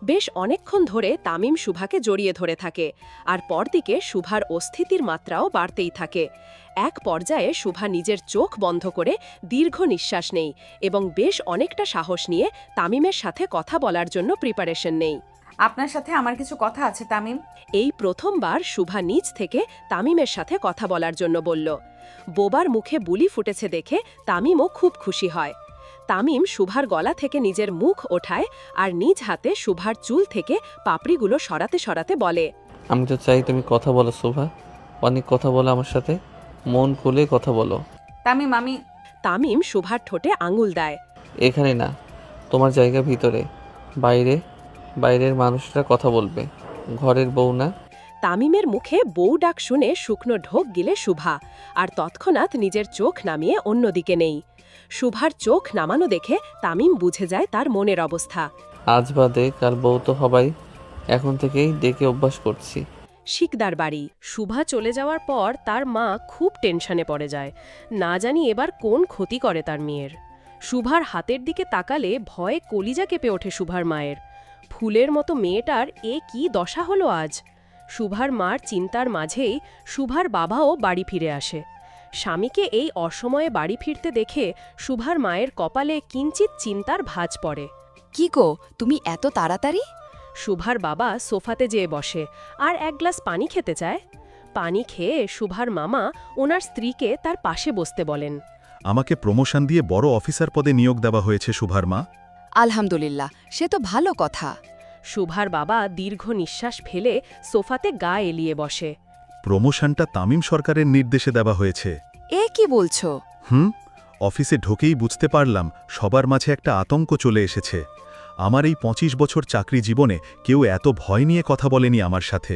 বেশ অনেকক্ষণ ধরে তামিম শুভাকে জড়িয়ে ধরে থাকে, আর পরদিকে শুভার অস্থিতির মাত্রাও বাড়তেই থাকে। এক পর্যায়ে শুভা নিজের চোখ বন্ধ করে দীর্ঘ নিঃশ্বাস নেই এবং বেশ অনেকটা সাহস নিয়ে তামিমের সাথে কথা বলার জন্য প্রিপারেশন নেই। আপনার সাথে আমার কিছু কথা আছে তামিম। এই প্রথমবার শুভা নিজ থেকে তামিমের সাথে কথা বলার জন্য বলল। বোবার মুখে বুলি ফুটেছে দেখে তামিমও খুব খুশি হয়। তামিম শুভার গলা থেকে নিজের মুখ ওঠায় আর নিজ হাতে শুভার চুল থেকে পাপড়িগুলো সরাতে সরাতে বলে, আমি তো চাই তুমি কথা বলো শোভা, অনেক কথা বলো আমার সাথে, মন খুলে কথা বলো। তামিম শুভার ঠোঁটে আঙুল দেয়। এখানে না, তোমার জায়গা ভিতরে, বাইরের মানুষরা কথা বলবে, ঘরের বউ না। তামিমের মুখে বউ ডাক শুনে শুকনো ঢোক গিলে শুভা, আর তৎক্ষণাৎ নিজের চোখ নামিয়ে অন্যদিকে নেই। শুভার চোখ নামানো দেখে তামিম বুঝে যায় তার মনের অবস্থা। আজ বাদে কাল বউ তো হবাই, এখন থেকেই ডেকে অভ্যাস করছি। শিকদার বাড়ি। শুভা চলে যাওয়ার পর তার মা খুব টেনশনে পড়ে যায়, না জানি এবার কোন ক্ষতি করে তার মেয়ের। শুভার হাতের দিকে তাকালে ভয়ে কলিজা কেঁপে ওঠে শুভার মায়ের। ফুলের মতো মেয়েটার এ কি দশা হলো আজ। শুভার মার চিন্তার মাঝেই শুভার বাবাও বাড়ি ফিরে আসে। স্বামীকে এই অসময়ে বাড়ি ফিরতে দেখে শুভার মায়ের কপালে কিঞ্চিত চিন্তার ভাঁজ পড়ে। কি গো, তুমি এত তাড়াতাড়ি? শুভার বাবা সোফাতে যেয়ে বসে আর এক গ্লাস পানি খেতে চায়। পানি খেয়ে শুভার মামা ওনার স্ত্রীকে তার পাশে বসতে বলেন। আমাকে প্রমোশন দিয়ে বড় অফিসার পদে নিয়োগ দেওয়া হয়েছে শুভার মা। আলহামদুলিল্লাহ, সে তো ভালো কথা। শুভার বাবা দীর্ঘ নিঃশ্বাস ফেলে সোফাতে গা এলিয়ে বসে। প্রমোশনটা তামিম সরকারের নির্দেশে দেওয়া হয়েছে। এ কি বলছো? অফিসে ঢুকেই বুঝতে পারলাম সবার মাঝে একটা আতঙ্ক চলে এসেছে। আমার এই 25 বছর চাকরি জীবনে কেউ এত ভয় নিয়ে কথা বলেনি আমার সাথে।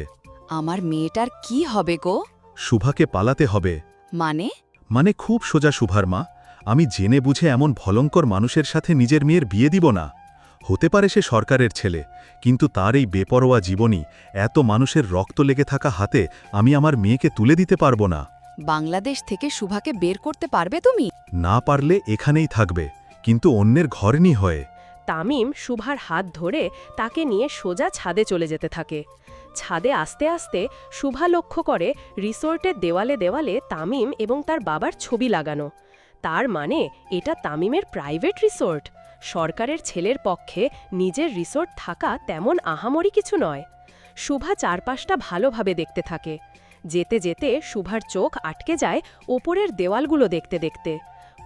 আমার মেয়েটার কি হবে গো? শুভাকে পালাতে হবে। মানে খুব সোজা শুভার মা, আমি জেনে বুঝে এমন ভয়ঙ্কর মানুষের সাথে নিজের মেয়ের বিয়ে দিব না। হতে পারে সে সরকারের ছেলে, কিন্তু তার এই বেপরোয়া জীবনী, এত মানুষের রক্ত লেগে থাকা হাতে আমি আমার মেয়েকে তুলে দিতে পারবো না। বাংলাদেশ থেকে শুভাকে বের করতে পারবে তুমি? না পারলে এখানেই থাকবে, কিন্তু অন্যের ঘরেনি হয়ে। তামিম শুভার হাত ধরে তাকে নিয়ে সোজা ছাদে চলে যেতে থাকে। ছাদে আস্তে আস্তে শুভা লক্ষ্য করে রিসোর্টের দেওয়ালে দেওয়ালে তামিম এবং তার বাবার ছবি লাগানো। তার মানে এটা তামিমের প্রাইভেট রিসোর্ট। সরকারের ছেলের পক্ষে নিজের রিসোর্ট থাকা তেমন আহামরি কিছু নয়। শুভা চারপাশটা ভালোভাবে দেখতে থাকে। যেতে যেতে শুভার চোখ আটকে যায় ওপরের দেওয়ালগুলো দেখতে দেখতে।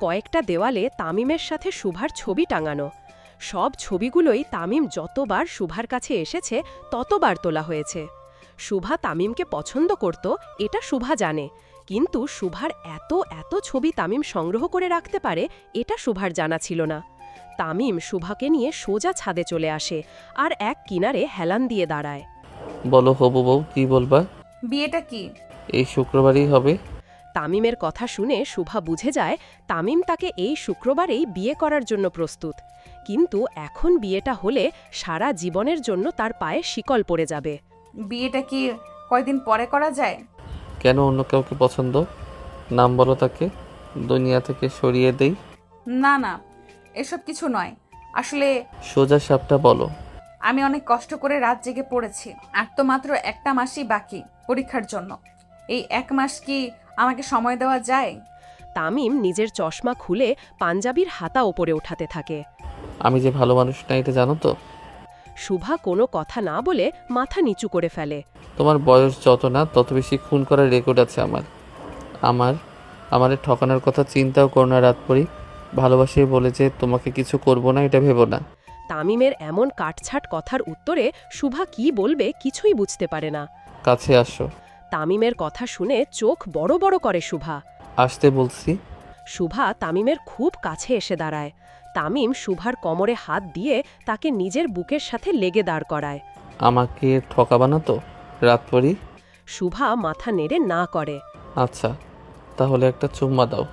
কয়েকটা দেওয়ালে তামিমের সাথে শুভার ছবি টাঙানো। সব ছবিগুলোই তামিম যতবার শুভার কাছে এসেছে ততবার তোলা হয়েছে। শুভা তামিমকে পছন্দ করত, এটা শুভা জানে, কিন্তু শুভার এত ছবি তামিম সংগ্রহ করে রাখতে পারে এটা শুভার জানা ছিল না। তামিম শুভাকে নিয়ে সোজা ছাদে চলে আসে আর এক কিনারে হেলান দিয়ে দাঁড়ায়। বলো হবু বউ, কি বলবা? বিয়েটা কি? এই শুক্রবারই হবে। তামিমের কথা শুনে শুভা বুঝে যায় তামিম তাকে এই শুক্রবারেই বিয়ে করার জন্য প্রস্তুত। কিন্তু এখন বিয়েটা হলে সারা জীবনের জন্য তার পায়ে শিকল পড়ে যাবে। বিয়েটা কি কয়দিন পরে করা যায়? কেন, অন্য কাউকে পছন্দ? নাম বলো তাকে, দুনিয়া থেকে সরিয়ে দেই। না না, এসব কিছু নয়। আসলে সোজা সাপটা বলো। আমি অনেক কষ্ট করে রাত জেগে পড়েছি, আর তো মাত্র একটা মাসই বাকি পরীক্ষার জন্য। এই 1 মাস কি আমাকে সময় দেওয়া যায়? তামিম নিজের চশমা খুলে পাঞ্জাবির হাতা ওপরে ওঠাতে থাকে। আমি যে ভালো মানুষ না, এটা জানো তো? শুভা কোনো কথা না বলে মাথা নিচু করে ফেলে। তোমার বয়স যত না তত বেশি খুন করার রেকর্ড আছে আমারে ঠকানোর কথা চিন্তাও করো না রাত পড়ি। ভালোবাসি বলে যে তোমাকে কিছু করব না এটা ভেবো না। তামিমের এমন কাটছাট কথার উত্তরে শুভা কি বলবে কিছুই বুঝতে পারে না। কাছে আসো। তামিমের কথা শুনে চোখ বড় বড় করে শুভা। আসতে বলছি। শুভা তামিমের খুব কাছে এসে দাঁড়ায়। তামিম শুভার কোমরে হাত দিয়ে তাকে নিজের বুকের সাথে লেগে দাঁড় করায়। আমাকে ঠকাবা না তো রাত পড়ি? শুভা মাথা নেড়ে না করে। আচ্ছা, তাহলে একটা চুম্মা দাও।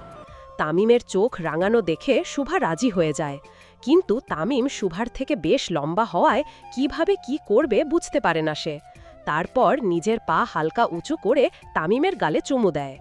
তামিমের চোখ রাঙানো দেখে শুভা রাজি হয়ে যায়। কিন্তু তামিম শুভার থেকে বেশ লম্বা হওয়ায় কিভাবে কি করবে বুঝতে পারে না সে। তারপর নিজের পা হালকা উঁচু করে তামিমের গালে চুমু দেয়।